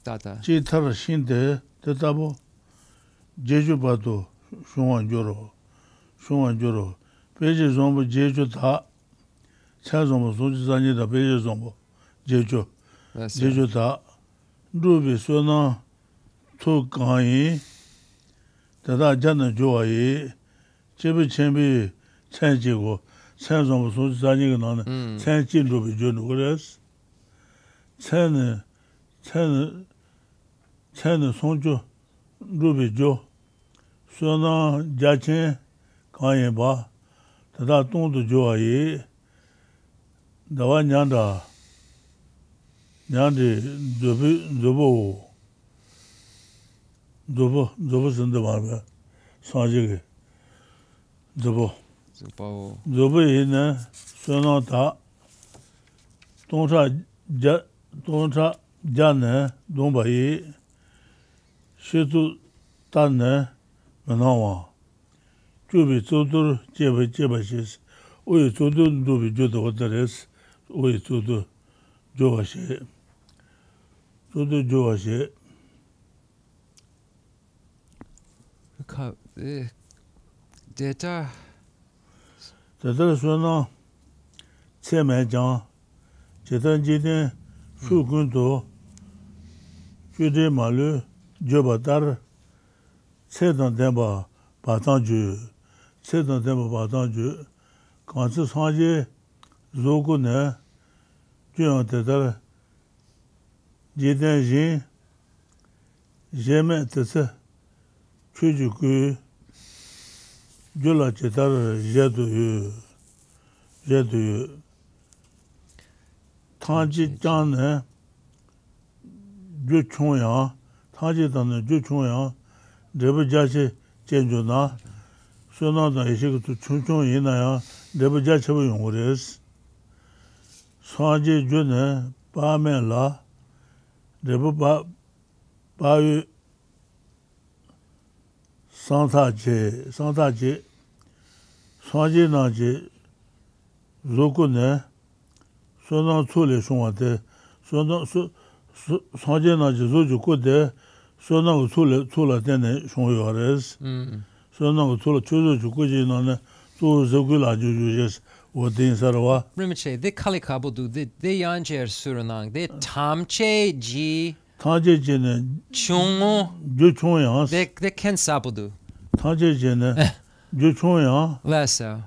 다다. 지타르 신데 대다보 제주바도 중원조로 베제 좀보 제주다 차좀보 소지산이다 베제 좀보 제주다 루비 소나 토가이 다다 잔나 조아이 제비 쳔비 쳔지고 쳔좀보 소지산이가 나는 쳔진 루비 주는 그래서 쳔은 송주 루비죠. 소나 자체 가에 봐. 다다 동도 좋아해. 나와 냥다. 냥디 조보 선도 말봐. 사지게. 조보에는 소나 다 동사 자네 동바이 시도 단네 만나와 주비 조도 제바시스 오이 조도 도비 조도 어드레스 오이 조도 조아시 데이터 소나 체매장 제단지는 수군도 주대 말로 저바다르 세던데바 바탄주 간스 상제 조고네 주한테다 제단지 제메트스 추주구 졸라체다르 제두 타지장네 주총야 타지단의 주총야 레버자체 젠조나 소나다 이식도 총총이나야 레버자체부 용어레스 사제 주네 바멜라 레버바 바유 상타제 사제나제 로고네 소나 초레 송한테 소나 사제나지 조주고데 소나고 초라되네 송요레스 소나고 초주고지나네 조조글아주주제스 오딘사라와 Rinpoche, the Kalikabudu, the Yanjer Suranang, the Tamche Ji 타제제네 Chungo, 주총야 the Kensabudu. 타제제네 주총야 Lasso.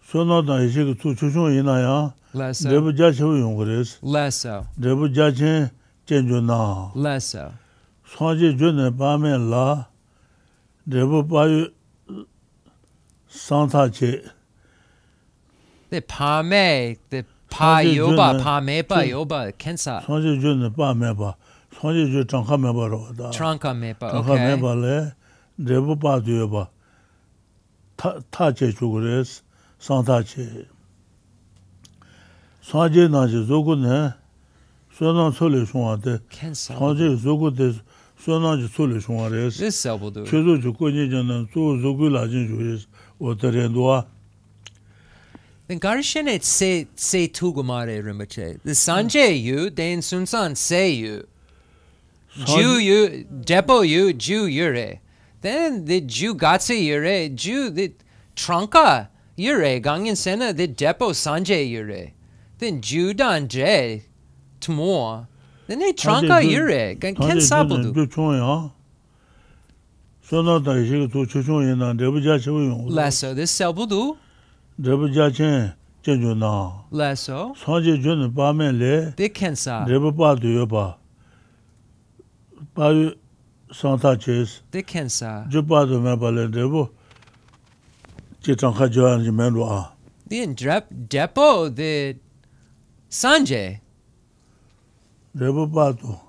소나다 이식 주총이나야 Lasso. 레버자체부 용거레스 Lasso. 레버자체 젠조나 Lasso. 사제 주네 바멜라 레버바유 상타체 The Pame, the Payoba, Pamepa, Yoba, Kensa. 사제 주네 바메바 사제 주 장카메바로다 Tranka Mepa, okay. 장카메바레 레버바드여바 타체 주그레스 상타체 사제 나제 조고네 소나 솔루션한테 Kensa. 사제 조고데 소나지 솔루션하레스 This Selbudu. 최소 조건이잖아 또 조고라진 주레스 오터렌도아 Then Garishin it say Tugumare Rinpoche. The Sanje you, Den Sunsan say you. Jew you, Depo you, Jew yure. Then the Jew Gatse yure, Jew the Tranka yure, Gangin Sena the Depo Sanje yure. Then Jew Dan Je Tmo. Then they Tranka yure, Ken Sabudu. 주총야 소나다 이식 또 주총이나 레버자체부 용 Lasso, this Selbudu. 레버자체 젠조나 Lasso. 사제 주는 바멜레 The Kensa. 레버바드여바 바유 상타체스 The Kensa. 주바도 메발레 레버 지장하죠안지 멘로아 The Depo, the Sanje. 레버바도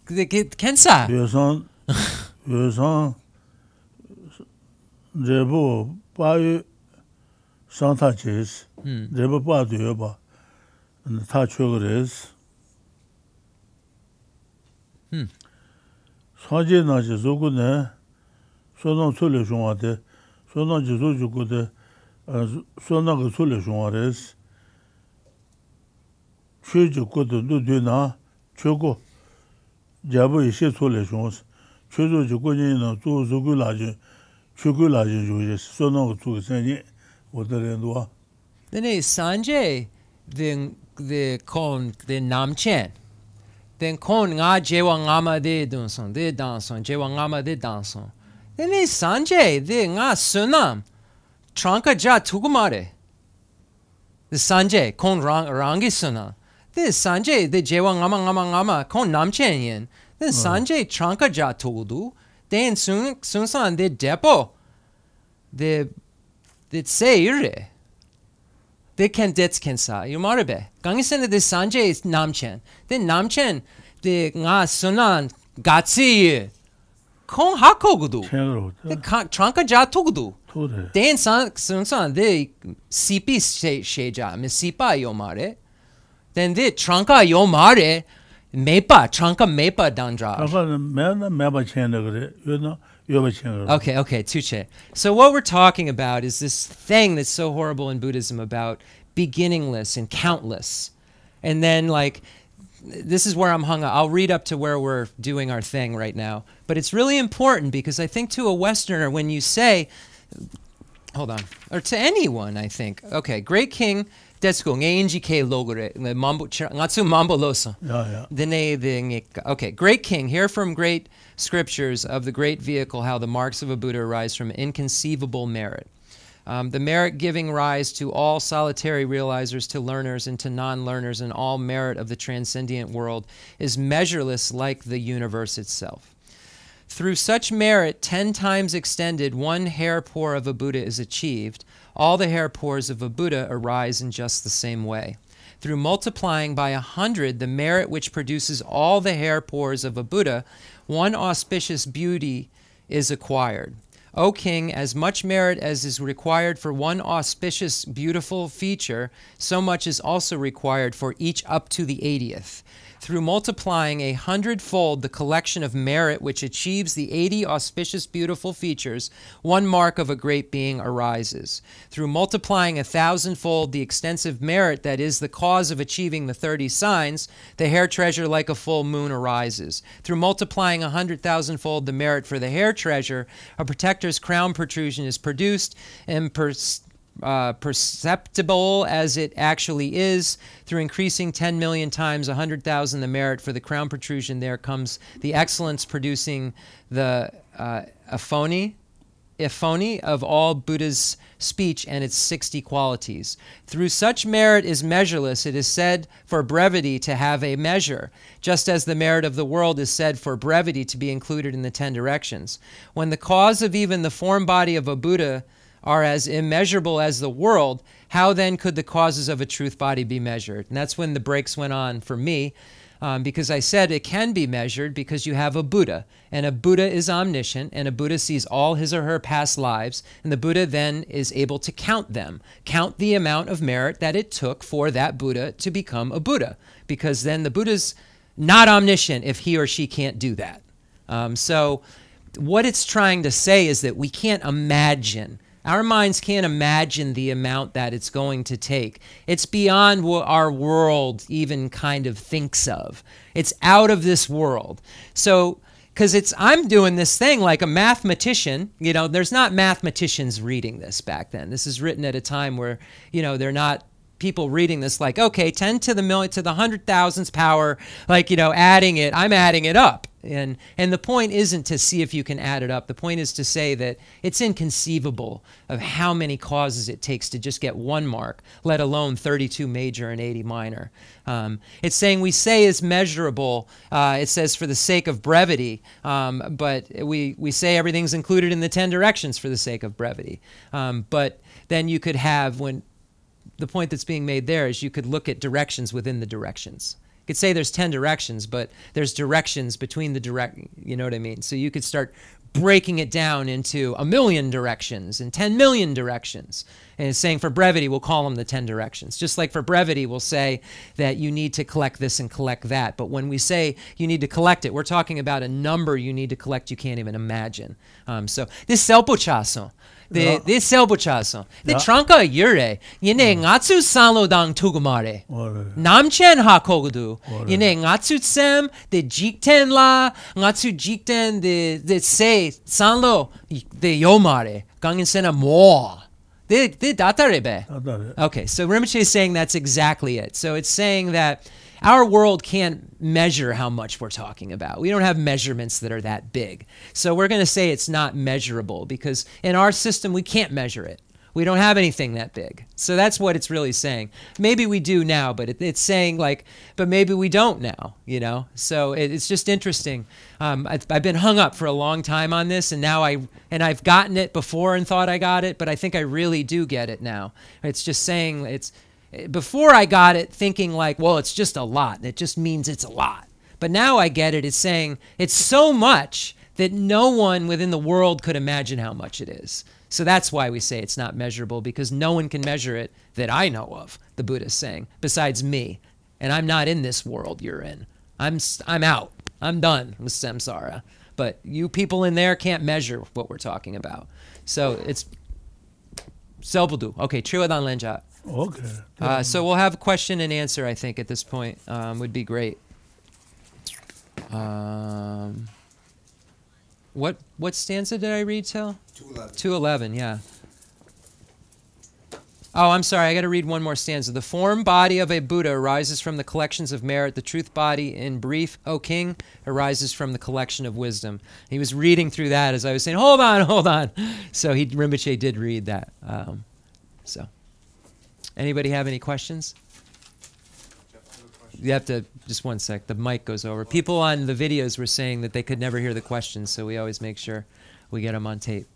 The Kensa. 여성 레버 바유 상타체스 레버바드여바 타초그레스 사제나지 조고네 소나 솔루션한테 소나지 조주고데 소나 그 소리 중앙에서 최저 것도 되나 최고 잡을 시 소리 중앙에서 최저 조건이나 또 조건라지 최고라지 조제 소나 그 조건이 어디래도 then Sanjay the con the Namchen then con nga jewa ngama de danson jewa ngama de danson then Sanjay the nga sunam tranka ja tugumare the Sanjay con rangi suna the Sanjay the jewa ngama con Namchen yin then Sanjay tranka ja tugudu then sun the depo the say ire they can dets kensa you marbe gangisene de Sanjay Namchen then Namchen de nga sunan gatsi kon hakogudu the tranka ja tugudu then sun de sipi sheja me sipa yomare then de tranka yomare mepa tranka mepa dandra Okay, touche. So what we're talking about is this thing that's so horrible in Buddhism about beginningless and countless. And then, like, this is where I'm hung up. I'll read up to where we're doing our thing right now. But it's really important because I think to a Westerner, when you say, hold on, or to anyone, I think, okay, Great King, okay, Great King, hear from great scriptures of the great vehicle how the marks of a Buddha arise from inconceivable merit. The merit giving rise to all solitary realizers, to learners and to non-learners, and all merit of the transcendent world is measureless like the universe itself. Through such merit 10 times extended, 1 hair pore of a Buddha is achieved. All the hair pores of a Buddha arise in just the same way. Through multiplying by 100 the merit which produces all the hair pores of a Buddha, 1 auspicious beauty is acquired. O King, as much merit as is required for 1 auspicious beautiful feature, so much is also required for each up to the 80th. Through multiplying 100-fold the collection of merit which achieves the 80 auspicious beautiful features, 1 mark of a great being arises. Through multiplying 1,000-fold the extensive merit that is the cause of achieving the 30 signs, the hair treasure like a full moon arises. Through multiplying 100,000-fold the merit for the hair treasure, a protector's crown protrusion is produced and perceptible as it actually is. Through increasing 10 million times 100,000 the merit for the crown protrusion, there comes the excellence producing the ephony of all Buddha's speech and its 60 qualities. Through such merit is measureless. It is said for brevity to have a measure, just as the merit of the world is said for brevity to be included in the 10 directions. When the cause of even the form body of a Buddha are as immeasurable as the world, how then could the causes of a truth body be measured? And that's when the breaks went on for me, because I said it can be measured because you have a Buddha, and a Buddha is omniscient, and a Buddha sees all his or her past lives, and the Buddha then is able to count them, count the amount of merit that it took for that Buddha to become a Buddha, because then the Buddha's not omniscient if he or she can't do that. So what it's trying to say is that we can't imagine. Our minds can't imagine the amount that it's going to take. It's beyond what our world even kind of thinks of. It's out of this world. So, because I'm doing this thing like a mathematician, there's not mathematicians reading this back then. This is written at a time where, they're not people reading this like, okay, 10 to the million, to the 100,000th power, adding it, I'm adding it up. And the point isn't to see if you can add it up. The point is to say that it's inconceivable of how many causes it takes to just get 1 mark, let alone 32 major and 80 minor. It's saying we say is measurable. It says for the sake of brevity, but we say everything's included in the 10 directions for the sake of brevity. But then you could have, the point that's being made there is you could look at directions within the directions. You could say there's 10 directions, but there's directions between the you know what I mean? So you could start breaking it down into 1 million directions and 10 million directions. And it's saying for brevity, we'll call them the 10 directions. Just like for brevity, we'll say that you need to collect this and collect that. But when we say you need to collect it, we're talking about a number you need to collect you can't even imagine. So this selpochaso. The selpochaso. The tranka yure. Yine ngatsu sanlo dang tugumare. Namchen ha kogudu. Yine ngatsu sem the jikten la. Ngatsu jikten the se sanlo the yomare. Gangin sena mo. Okay, so Rinpoche is saying that's exactly it. So it's saying that our world can't measure how much we're talking about. We don't have measurements that are that big. So we're going to say it's not measurable because in our system, we can't measure it. We don't have anything that big. So that's what it's really saying. Maybe we do now, but it's saying like, but maybe we don't now, you know? So it's just interesting. I've been hung up for a long time on this, and now I've gotten it before and thought I got it, but I think I really do get it now. It's just saying before I got it thinking like, well, it's just a lot. It just means it's a lot. But now I get it. It's saying it's so much that no one within the world could imagine how much it is. So that's why we say it's not measurable, because no one can measure it that I know of, the Buddha is saying, besides me. And I'm not in this world you're in. I'm out. I'm done with samsara. But you people in there can't measure what we're talking about. So it's selbudu. Okay, Triwadan Lenja. Okay. So we'll have a question and answer, I think, at this point. Would be great. What stanza did I read till? 211. 211, yeah. Oh, I'm sorry, I got to read one more stanza. The form body of a Buddha arises from the collections of merit. The truth body, in brief, O king, arises from the collection of wisdom. He was reading through that as I was saying, hold on. So Rinpoche did read that. So, anybody have any questions? You have to, just one sec, the mic goes over. People on the videos were saying that they could never hear the questions, so we always make sure we get them on tape.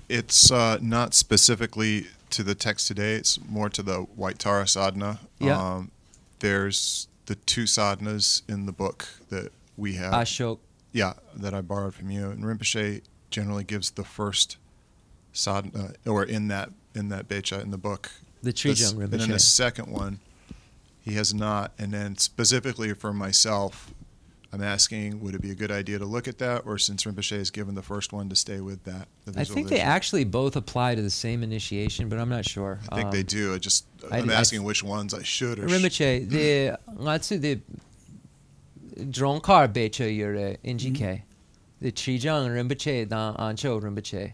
It's not specifically to the text today, it's more to the White Tara sadhana. Yeah. There's the 2 sadhanas in the book that we have. Ashok. Yeah, that I borrowed from you. And Rinpoche generally gives the first sadhana, or in that becha in the book. The Trijang Rinpoche. And then the second one, he has not. And then specifically for myself, I'm asking, would it be a good idea to look at that, or since Rinpoche has given the first one, to stay with that? I think they actually both apply to the same initiation, but I'm not sure. I think they do. I'm asking which ones I should or Rinpoche, the Dronkar Becha Yure Injike, the Trijang Rinpoche dan Ancho Rinpoche.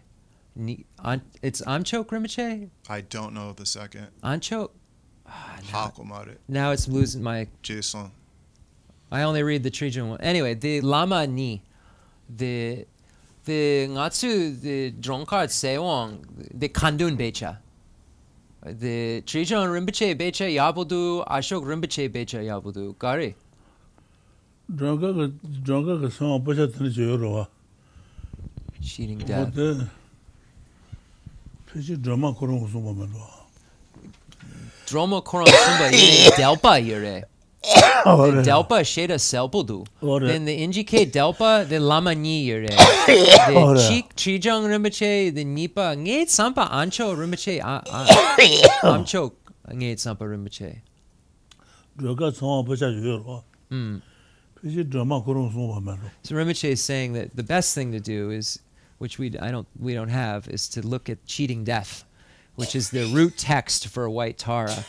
It's Anchok Rinpoche? I don't know the second. Anchok? Now it's losing my... Jason. I only read the Trijang one. Anyway, the Lama Ni, the Ngatsu, the Dronkar Sewang, the Kandun Becha. The Trijang Rinpoche Becha Yabudu, Ashok Rinpoche Becha Yabudu. Gari. Dronka sama Becha Tani Joyorowa. Cheating death. Pechi drama Korong Sumba Melwa. Drama Korong Sumba Yere Delpa Yere. Delpa Sheda Selpudu. Then the Injike Delpa, the Lama Ni Yere. The Chik Trijang Rinpoche, the Nipa, Ngate Sampa Ancho Rinpoche, Amcho Ngate Sampa Rinpoche. Droga sama Becha Joyorowa. Pechi drama Korong Sumba Melwa. So Rinpoche is saying that the best thing to do is, which we don't have, is to look at Cheating Death, which is the root text for White Tara.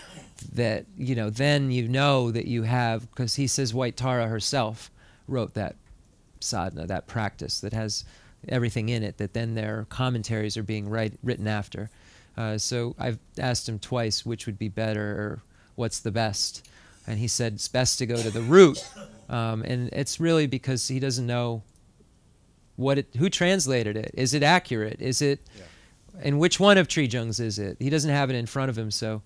That, then that you have, because he says White Tara herself wrote that sadhana, that practice that has everything in it, that then their commentaries are being written after. So I've asked him twice which would be better or what's the best. And he said it's best to go to the root. And it's really because he doesn't know who translated it. Is it accurate? Is it, and which one of Trijangs is it? He doesn't have it in front of him, so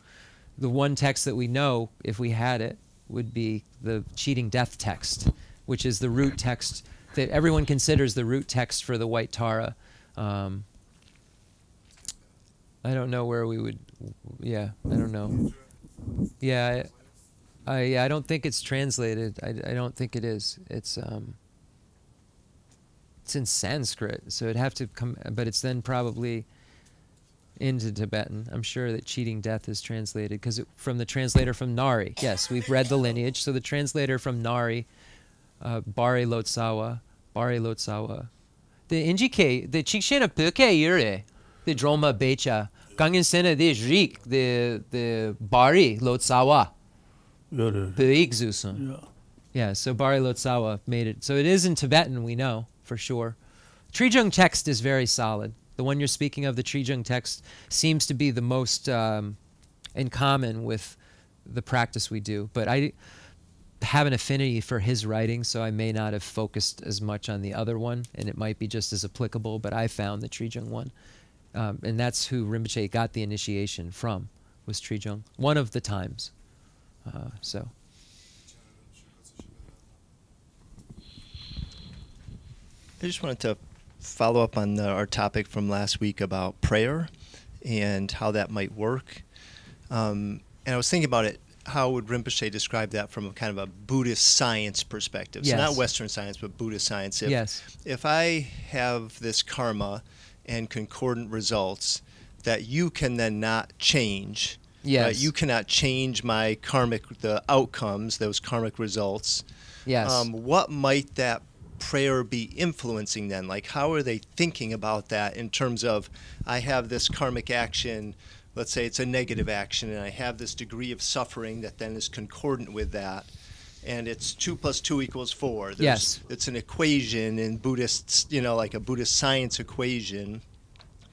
the one text that we know, if we had it, would be the Cheating Death text, which is the root text that everyone considers the root text for the White Tara. I don't know where we would, I don't know. Yeah, I don't think it's translated. I don't think it is. It's in Sanskrit, so it'd have to come, but it's then probably, into Tibetan. I'm sure that cheating death is translated because from the translator from Nari. Yes, we've read the lineage. So the translator from Nari, Bari Lotsawa. The indicate the Chikshena Puke Yure, the Droma Becha, Gangen Sena de Rik, the Bari Lotsawa. Yeah, so Bari Lotsawa made it. So it is in Tibetan, we know, for sure. Trijung text is very solid. The one you're speaking of, the Trijung text, seems to be the most in common with the practice we do. But I have an affinity for his writing, so I may not have focused as much on the other one, and it might be just as applicable, but I found the Trijung one. And that's who Rinpoche got the initiation from, was Trijung, one of the times. So. I just wanted to follow up on our topic from last week about prayer and how that might work. And I was thinking about it, how would Rinpoche describe that from a kind of a Buddhist science perspective? Yes. So not Western science, but Buddhist science. If I have this karma and concordant results that you can then not change, yes. You cannot change my the outcomes, those karmic results. Yes. What might that prayer be influencing then? Like, how are they thinking about that in terms of, I have this karmic action, let's say it's a negative action, and I have this degree of suffering that then is concordant with that, and it's 2 + 2 = 4. Yes. It's an equation in Buddhists, like a Buddhist science equation,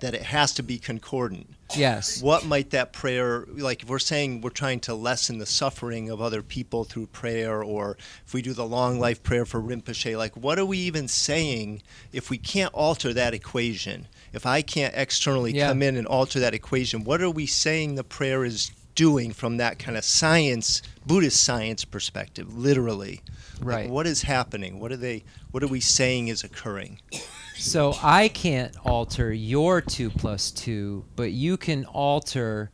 that it has to be concordant. Yes. What might that prayer, like if we're saying we're trying to lessen the suffering of other people through prayer, or if we do the long life prayer for Rinpoche, like what are we even saying if we can't alter that equation? If I can't externally come in and alter that equation, what are we saying the prayer is doing from that kind of science, Buddhist science perspective, literally? Right. Like what is happening? What are we saying is occurring? So I can't alter your 2 + 2, but you can alter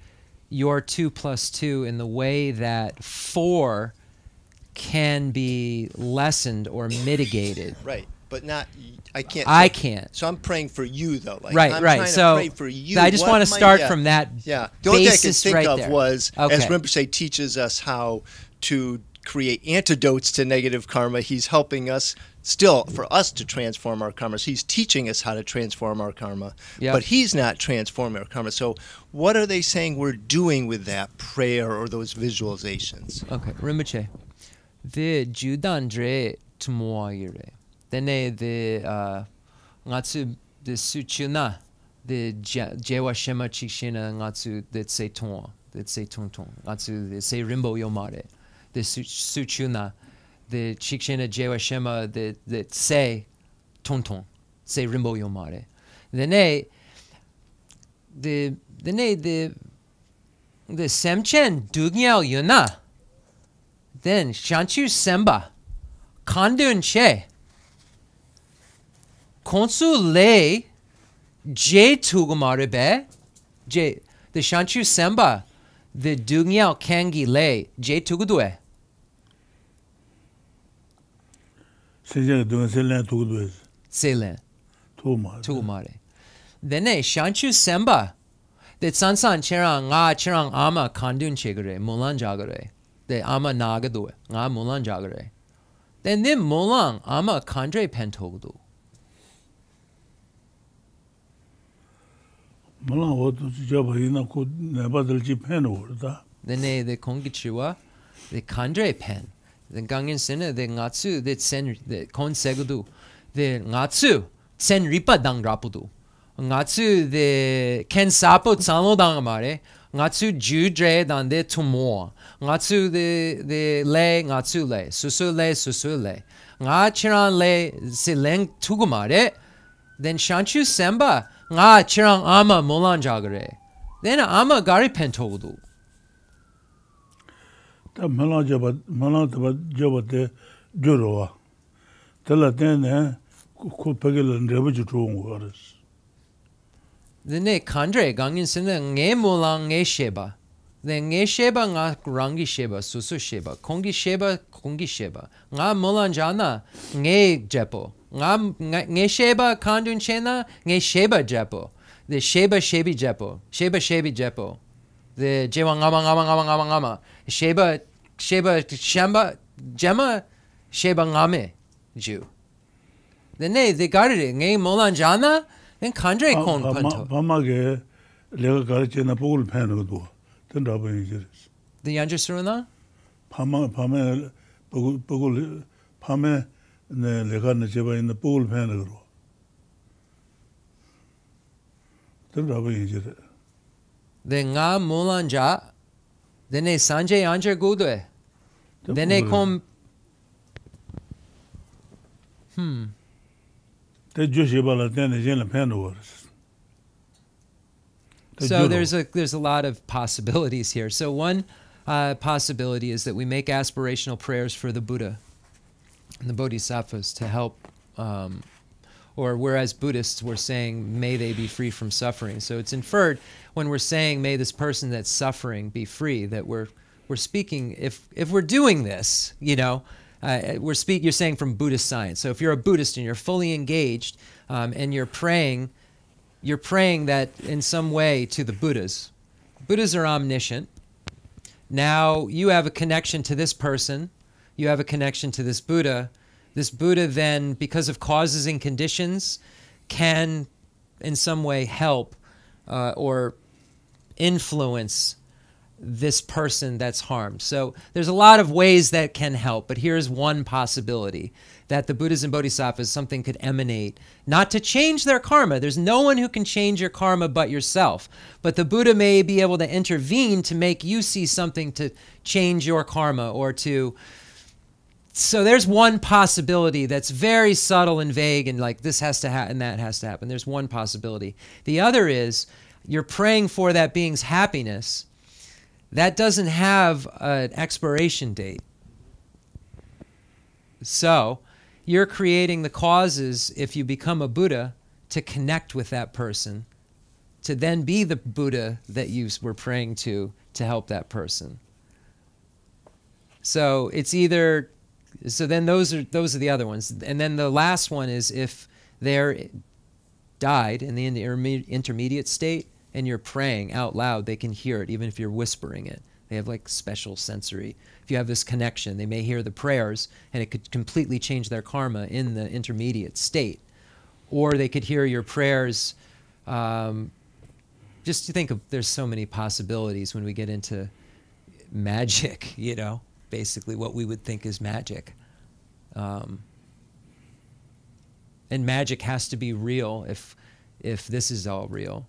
your 2 + 2 in the way that 4 can be lessened or mitigated. Right, but not, I can't. I can't. So I'm praying for you, though. Like, right, I'm right. trying So to pray for you. I just want to start from that the only thing I could basis think right of there. was, Okay. as Rinpoche teaches us how to create antidotes to negative karma, he's helping us still, for us to transform our karma. So he's teaching us how to transform our karma, but he's not transforming our karma. So what are they saying we're doing with that prayer or those visualizations? Okay, Rinpoche. The Judandre Tumuagire. Then the Natsu the Suchuna, the Jewa Shema Chikshina Natsu that say Ton, that say Tonton, Natsu that say Rimbo Yomare, the Suchuna, the Chikshina Jewa Shema that say Tonton, say Rimbo Yomare. Then the Semchen Dugyal Yuna. Then Shanchu Semba, Kandun Che, Khensur Le, J Tugumare Be, J the Shanchu Semba, the Dugyal Kangi Le, J Tugudue. Selen. Tugumare. Then Shanchu Semba, the Sansan Cherang Nga Cherang Ama Kandun Chegare, Mulan Jagare. The ama nagadu nga mulan jagare. Then mulang ama kandre pentogudu. Mulang wotu jaba ina ko nebadalji pen orda. Then the kongichiwa, the kandre pen. The gangin sene the ngatsu the sen the kon segudu. The ngatsu sen ripa dang rapudu. Ngatsu the ken sapo tsano dang mare. Ngatsu judre dan de tumo. Ngatsu the le ngatsu le susu le nga chiran le sileng tugumare. Then shanchu semba nga chiran ama mulan jagare. Then ama gari pentogudu. Ta mulan jaba te jurowa. Tala tene ko pegelan rebuju tuongoras. Then kandre gangin sene nge mulang nge sheba. Then nge sheba nga rangi sheba susu sheba kongi sheba nga mulan jana nge jepo nga nge sheba kandun chena nge sheba jepo. the Sheba Shebi Jepo, the Jewa Ngama, Sheba Shamba Jema Sheba Ngame Jew. Then they got it, ngay Molanjana, then Kandre Kon Panto. Pamage, Lega Garchina Pugul Panado, then Rabbi. The Yanjuruna? Pame, Pugul, Pame, and the Legana Jeba in the Pugul Panado. Then Rabbi. The Nga Mulanja, then they Sanjay Anja Gudwe. Then they come. The Joshibala then is in the Pandours. So there's a lot of possibilities here. So one possibility is that we make aspirational prayers for the Buddha and the Bodhisattvas to help, or whereas Buddhists we're saying may they be free from suffering. So it's inferred when we're saying may this person that's suffering be free, that we're speaking, if we're doing this, you know, you're saying from Buddhist science. So if you're a Buddhist and you're fully engaged and you're praying that in some way to the Buddhas. Buddhas are omniscient. Now you have a connection to this person. You have a connection to this Buddha. This Buddha then, because of causes and conditions, can in some way help or influence this person that's harmed. So there's a lot of ways that can help, but here's one possibility, that the Buddhas and Bodhisattvas, something could emanate, not to change their karma. There's no one who can change your karma but yourself. But the Buddha may be able to intervene to make you see something to change your karma or to... So there's one possibility that's very subtle and vague and like this has to happen and that has to happen. There's one possibility. The other is you're praying for that being's happiness. That doesn't have an expiration date. So you're creating the causes, if you become a Buddha, to connect with that person, to then be the Buddha that you were praying to help that person. So it's either, so then those are the other ones. And then the last one is if they're died in the intermediate state, and you're praying out loud, they can hear it, even if you're whispering it. They have like special sensory. If you have this connection, they may hear the prayers, and it could completely change their karma in the intermediate state. Or they could hear your prayers. Just to think of, there's so many possibilities when we get into magic, you know, basically what we would think is magic. And magic has to be real if this is all real.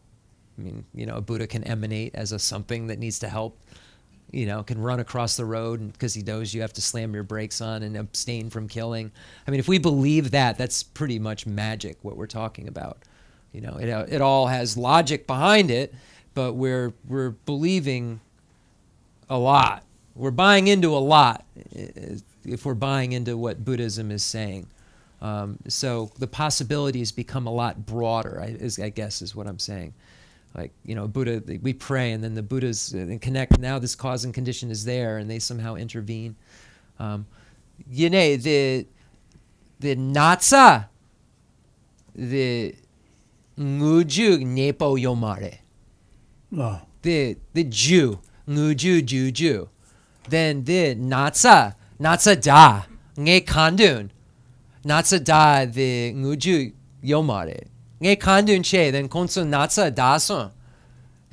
I mean, you know, a Buddha can emanate as a something that needs to help, you know, can run across the road because he knows you have to slam your brakes on and abstain from killing. I mean, if we believe that, that's pretty much magic, what we're talking about. You know, it all has logic behind it, but we're believing a lot. We're buying into a lot if we're buying into what Buddhism is saying. So the possibilities become a lot broader, I guess is what I'm saying. Like, you know, Buddha, we pray, and then the Buddhas connect. Now this cause and condition is there, and they somehow intervene. You know, the natsa, the nguju nepo yomare. The Jew, nguju juju. Then the natsa da nge kandun. Natsa da the nguju yomare. Nge kandun che, then konso natsa dason.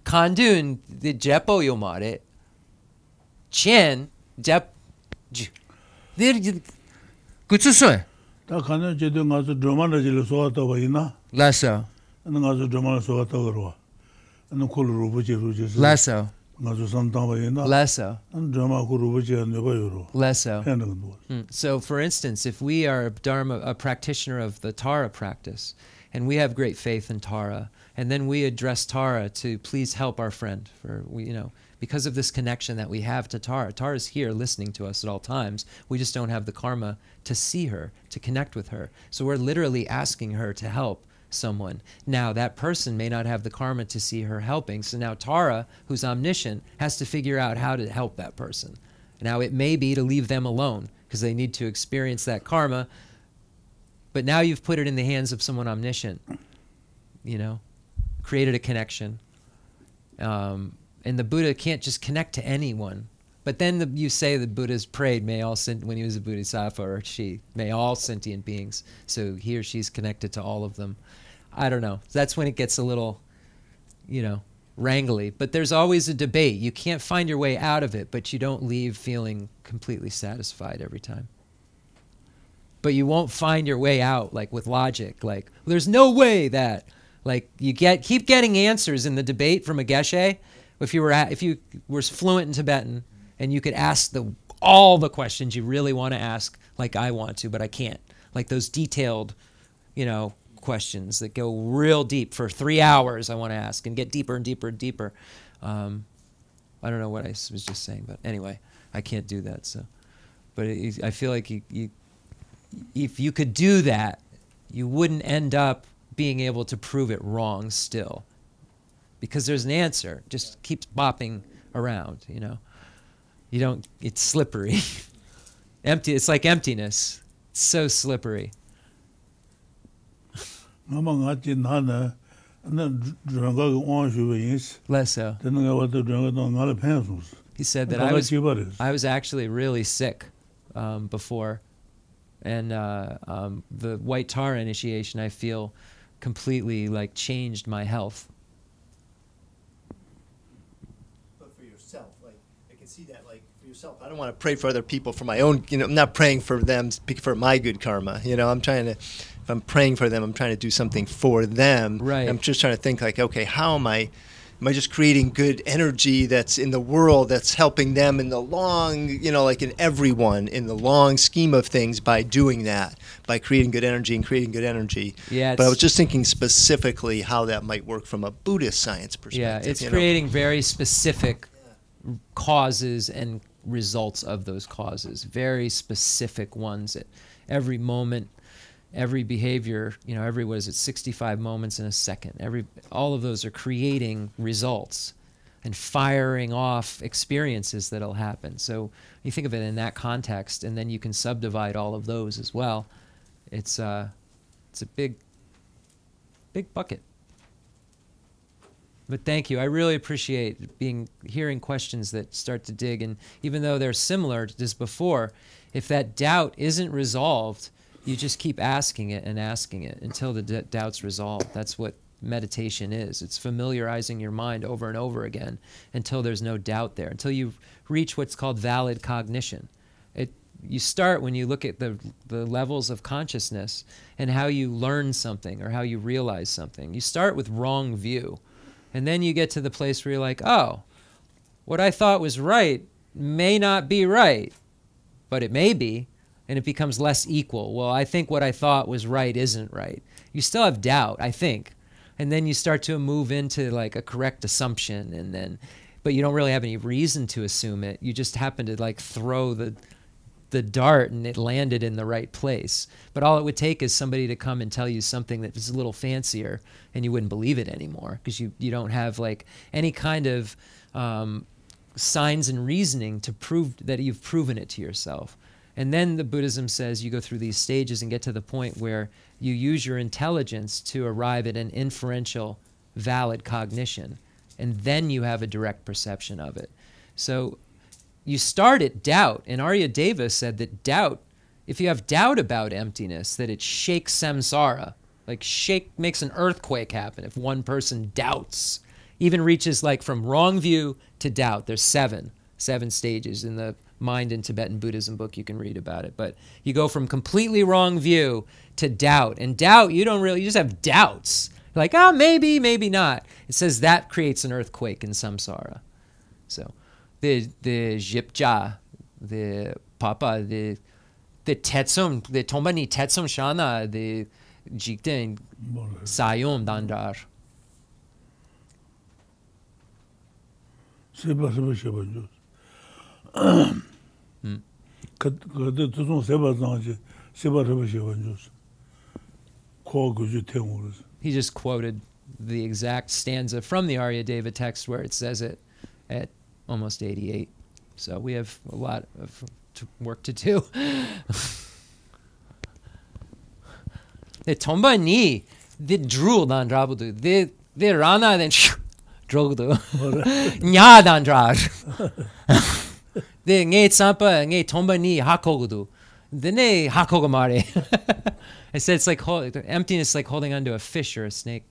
Kandun the jepo yomare. Chen jep. Gutsusun. Da kandun che do ngazu dromana jilo soata wa ina. Lesso. And ngazu dromana soata wa. And kulu rubuchi ruji. Lesso. Ngazu samtang wa ina. Lesso. And drama kulu rubuchi and yoba yoro. Lesso. So, for instance, if we are a practitioner of the Tara practice, and we have great faith in Tara, and then we address Tara to please help our friend, for we, you know, because of this connection that we have to Tara. Tara's here listening to us at all times. We just don't have the karma to see her, to connect with her. So we're literally asking her to help someone. Now that person may not have the karma to see her helping, so now Tara, who's omniscient, has to figure out how to help that person. Now it may be to leave them alone, because they need to experience that karma, but now you've put it in the hands of someone omniscient, you know, created a connection. And the Buddha can't just connect to anyone. But then you say the Buddha's prayed, may all when he was a Bodhisattva, or she, may all sentient beings. So he or she's connected to all of them. I don't know. That's when it gets a little, you know, wrangly. But there's always a debate. You can't find your way out of it, but you don't leave feeling completely satisfied every time. But you won't find your way out, like, with logic. Like, well, there's no way that, like, you keep getting answers in the debate from a Geshe. If you were fluent in Tibetan and you could ask all the questions you really want to ask, like I want to, but I can't. Like those detailed, you know, questions that go real deep for 3 hours I want to ask and get deeper and deeper and deeper. I don't know what I was just saying, but anyway, I can't do that. So, but I feel like if you could do that, you wouldn't end up being able to prove it wrong still, because there's an answer. Just keeps bopping around, you know. You don't. It's slippery. Empty. It's like emptiness. It's so slippery. Less so. He said that I was actually really sick before, and the White Tara initiation, I feel, completely like changed my health. But for yourself, like I can see that, like for yourself, I don't want to pray for other people for my own. You know, I'm not praying for them for my good karma. You know, I'm trying to. If I'm praying for them, I'm trying to do something for them. Right. I'm just trying to think like, okay, how am I just creating good energy that's in the world that's helping them in the long, you know, like in everyone in the long scheme of things by doing that, by creating good energy and creating good energy. Yeah. But I was just thinking specifically how that might work from a Buddhist science perspective. Yeah, it's creating very specific causes and results of those causes, very specific ones at every moment. Every behavior, you know, what is it, 65 moments in a second. All of those are creating results and firing off experiences that'll happen. So you think of it in that context, and then you can subdivide all of those as well. It's a big bucket. But thank you. I really appreciate hearing questions that start to dig. And even though they're similar to this before, if that doubt isn't resolved, you just keep asking it until the doubt's resolved. That's what meditation is. It's familiarizing your mind over and over again until there's no doubt there, until you reach what's called valid cognition. You start when you look at the levels of consciousness and how you learn something or how you realize something. You start with wrong view, and then you get to the place where you're like, oh, what I thought was right may not be right, but it may be. And it becomes less equal. Well, I think what I thought was right isn't right. You still have doubt, I think. And then you start to move into like a correct assumption, but you don't really have any reason to assume it. You just happen to like throw the dart and it landed in the right place. But all it would take is somebody to come and tell you something that was a little fancier, and you wouldn't believe it anymore because you don't have like any kind of signs and reasoning to prove that you've proven it to yourself. And then the Buddhism says you go through these stages and get to the point where you use your intelligence to arrive at an inferential, valid cognition. And then you have a direct perception of it. So you start at doubt. And Aryadeva said that doubt, if you have doubt about emptiness, that it shakes samsara. Like makes an earthquake happen if one person doubts. Even reaches like from wrong view to doubt. There's seven stages in the Mind in Tibetan Buddhism book. You can read about it. But you go from completely wrong view to doubt. And doubt, you just have doubts. Like, oh, maybe, maybe not. It says that creates an earthquake in samsara. So the jipja, the papa, the tetsum, the tombani tetsum shana, the jikten sayom dandar. He just quoted the exact stanza from the Aryadeva text where it says it at almost 88. So we have a lot of work to do. The tomba ni the drool dan rabudu the the rana then drogdo nyadan drar the nge sampa nge tomba ni hakogudu the ne hakogamare. I said it's like emptiness, like holding onto a fish or a snake.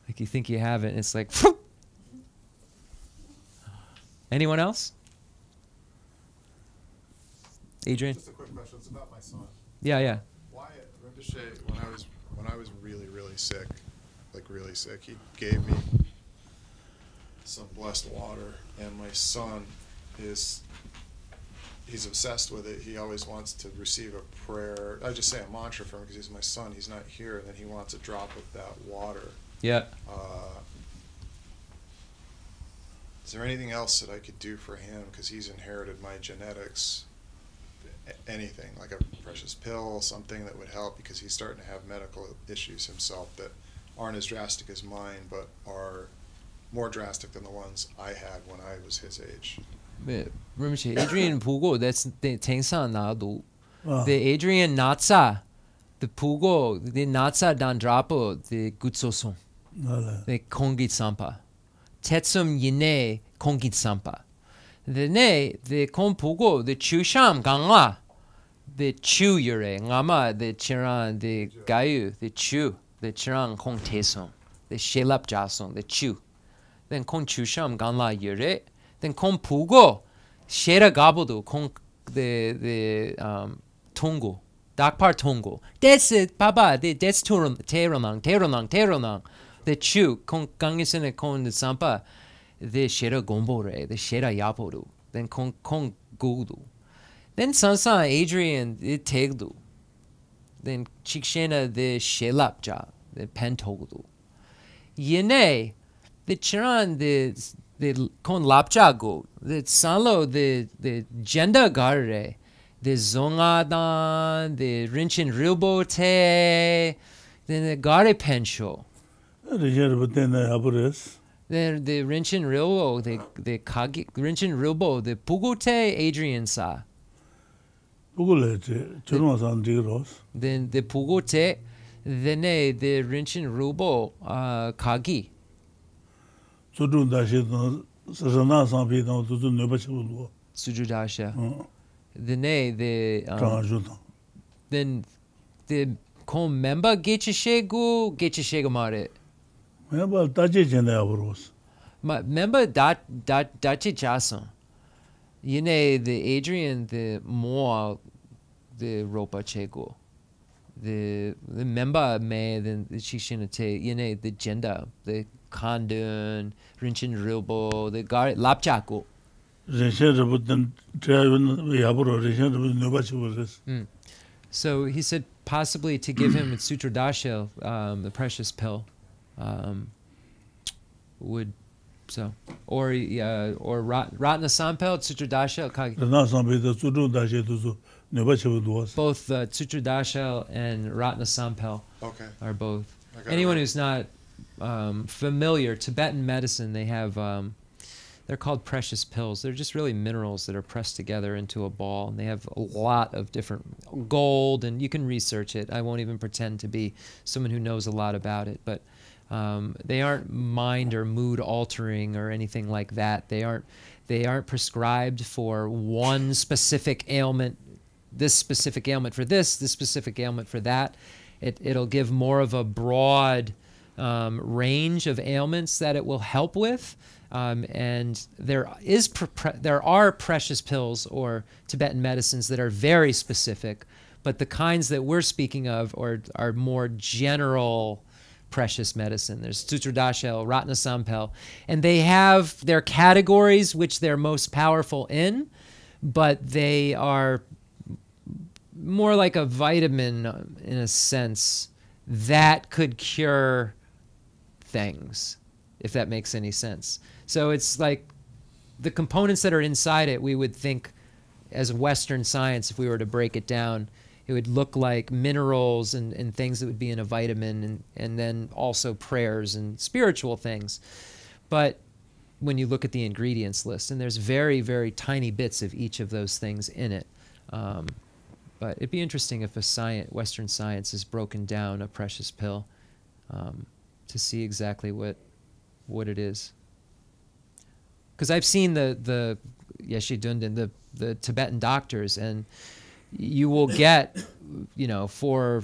Like you think you have it, and it's like. Anyone else? Adrian? Just a quick question. It's about my son. Yeah. Wyatt Rinpoche, when I was really, really sick, he gave me some blessed water, and my son he's obsessed with it. He always wants to receive a prayer. I just say a mantra for him because he's my son. He's not here, and then he wants a drop of that water. Yeah. Is there anything else that I could do for him? Because he's inherited my genetics. Anything, like a precious pill, something that would help, because he's starting to have medical issues himself that aren't as drastic as mine, but are more drastic than the ones I had when I was his age. Rinpoche, Adrian 보고 that's 땡사 나도. The Adrian natsa, the pugo, the natsa dan drapo, the gutsosong, the kongit sampa. Tetsum yine kongit sampa. The ne, the kon pugo, the chusham gangla, the chu yure, ngama, the chiran, the gayu, the chu, the chiran kong tesong, the shelap jasong, the chu. Then kon chusham gangla yure, then kon pugo, shera gabodo, kon the tongo, dakpar tongo. That's it, papa, that's teronang. The chu, kon gangisene kon the sampa, the shera gombore, the shera yaporu, then kon gudu. Then sansan Adrian the tegdu. Then chikshena the shelapja, the pentogudu. Yene, the chiran the kon lapjago, the sanlo the genda garre, the zongadan, the rinchin rilbote, then the gare pensho. Then the Rinchin Rilbo, the Kagi Rinchin Rilbo, the Pugote Adrian sa. Then the Pugote, then the Rinchin Rilbo Kagi. Sujudasha. Then the kon member Getcheshegu mare. Member Dachi Jason. You know, the Adrian, the more the Ropa Chego. The member may then the Shishinate, you know, the gender, the Kandun, Rinchin Rilbo, the Gar Lapchako. So he said possibly to give him Sutradasha, the precious pill. Would so or Ratna Sampel Tsutradasha both Tsutradasha and Ratna Sampel are both. Anyone who's not familiar, Tibetan medicine, they have they're called precious pills. They're just really minerals that are pressed together into a ball, and they have a lot of different gold, and you can research it. I won't even pretend to be someone who knows a lot about it, but they aren't mind or mood altering or anything like that. They aren't prescribed for one specific ailment, this specific ailment for this specific ailment for that. It'll give more of a broad range of ailments that it will help with. And there are precious pills or Tibetan medicines that are very specific, but the kinds that we're speaking of are more general precious medicine. There's Tsutradashel, Ratna Sampel, and they have their categories which they're most powerful in, but they are more like a vitamin in a sense that could cure things, if that makes any sense. So it's like the components that are inside it, we would think as Western science, if we were to break it down, it would look like minerals and things that would be in a vitamin, and then also prayers and spiritual things. But when you look at the ingredients list, and there's very, very tiny bits of each of those things in it. But it'd be interesting if Western science is broken down a precious pill. to see exactly what it is. Because I've seen the Geshe Dundin, the Tibetan doctors, and you will get, for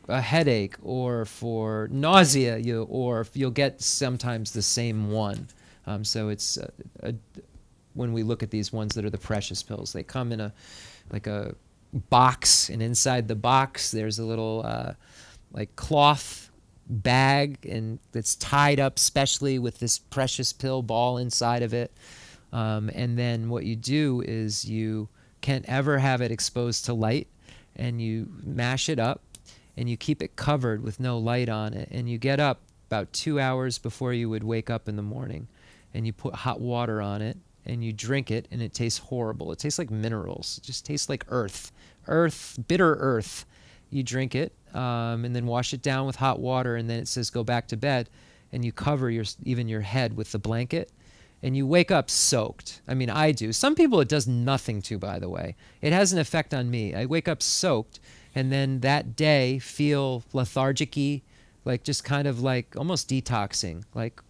a headache or for nausea, or you'll get sometimes the same one. So it's when we look at these ones that are the precious pills, they come in a box, and inside the box there's a little cloth bag, and that's tied up specially with this precious pill ball inside of it. And then what you do is you can't ever have it exposed to light, and you mash it up, and you keep it covered with no light on it, and you get up about 2 hours before you would wake up in the morning, and you put hot water on it, and you drink it, and it tastes horrible. It tastes like minerals. It just tastes like earth, bitter earth. You drink it, and then wash it down with hot water, and then it says go back to bed, and you cover even your head with the blanket, and you wake up soaked. I mean, I do. Some people it does nothing to, by the way. It has an effect on me. I wake up soaked, and then that day feel lethargic-y, like just kind of like almost detoxing, like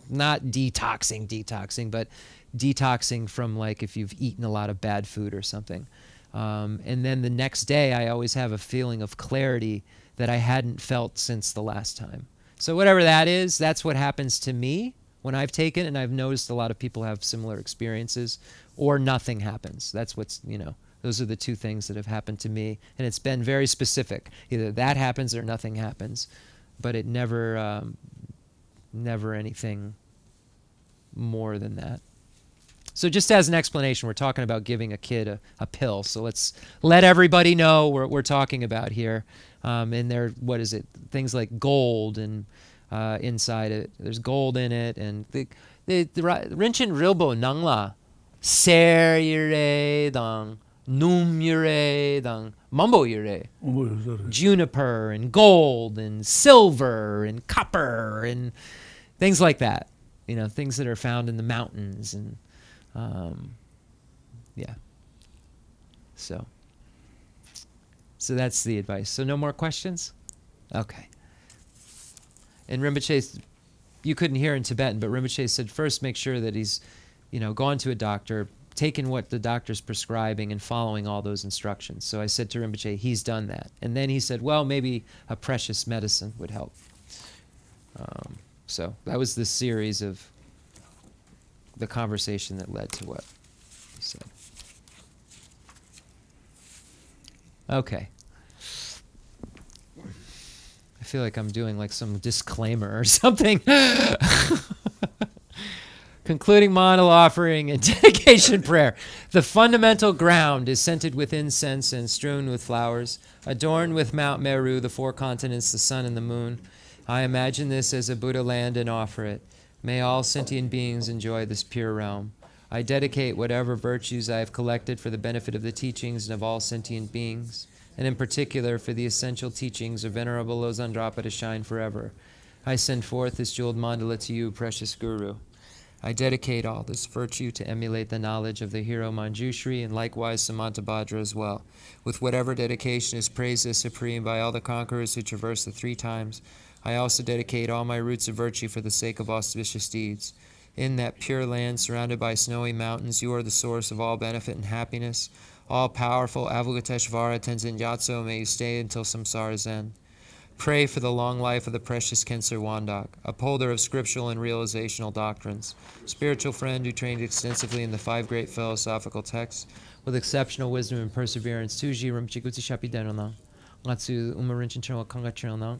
not detoxing, but detoxing from like if you've eaten a lot of bad food or something. And then the next day, I always have a feeling of clarity that I hadn't felt since the last time. So whatever that is, that's what happens to me when I've taken it, and I've noticed a lot of people have similar experiences, or nothing happens. That's what's, those are the two things that have happened to me, and it's been very specific. Either that happens or nothing happens, but it never anything more than that. So just as an explanation, we're talking about giving a kid a pill. So let's let everybody know what we're talking about here. And there, what is it? Things like gold and inside it. There's gold in it. And the Rinchen Rilbo Nangla Ser Yure Dang Num Yure Dang Mumbo Yure Juniper and gold and silver and copper and things like that. Things that are found in the mountains and yeah. So that's the advice. So no more questions? Okay. And Rinpoche, you couldn't hear in Tibetan, but Rinpoche said first make sure that he's, gone to a doctor, taken what the doctor's prescribing and following all those instructions. So I said to Rinpoche, he's done that. And then he said, well, maybe a precious medicine would help. So that was the series of the conversation that led to what he said. Okay. I feel like I'm doing like some disclaimer or something. Concluding model offering and dedication prayer. The fundamental ground is scented with incense and strewn with flowers, adorned with Mount Meru, the four continents, the sun and the moon. I imagine this as a Buddha land and offer it. May all sentient beings enjoy this pure realm. I dedicate whatever virtues I have collected for the benefit of the teachings and of all sentient beings, and in particular for the essential teachings of Venerable Losang to shine forever. I send forth this jeweled mandala to you, precious Guru. I dedicate all this virtue to emulate the knowledge of the hero Manjushri and likewise Samantabhadra as well. With whatever dedication is praised as supreme by all the conquerors who traverse the 3 times, I also dedicate all my roots of virtue for the sake of auspicious deeds. In that pure land surrounded by snowy mountains, you are the source of all benefit and happiness. All-powerful Avalokiteshvara Tenzin Gyatso, may you stay until samsara's end. Pray for the long life of the precious Khensur Wandak, upholder of scriptural and realizational doctrines, spiritual friend who trained extensively in the 5 great philosophical texts, with exceptional wisdom and perseverance. Tuji Rinpoche Guti Shapi Denonang, Ngatsu Umarinchen Chenmo Kanga Chenonang.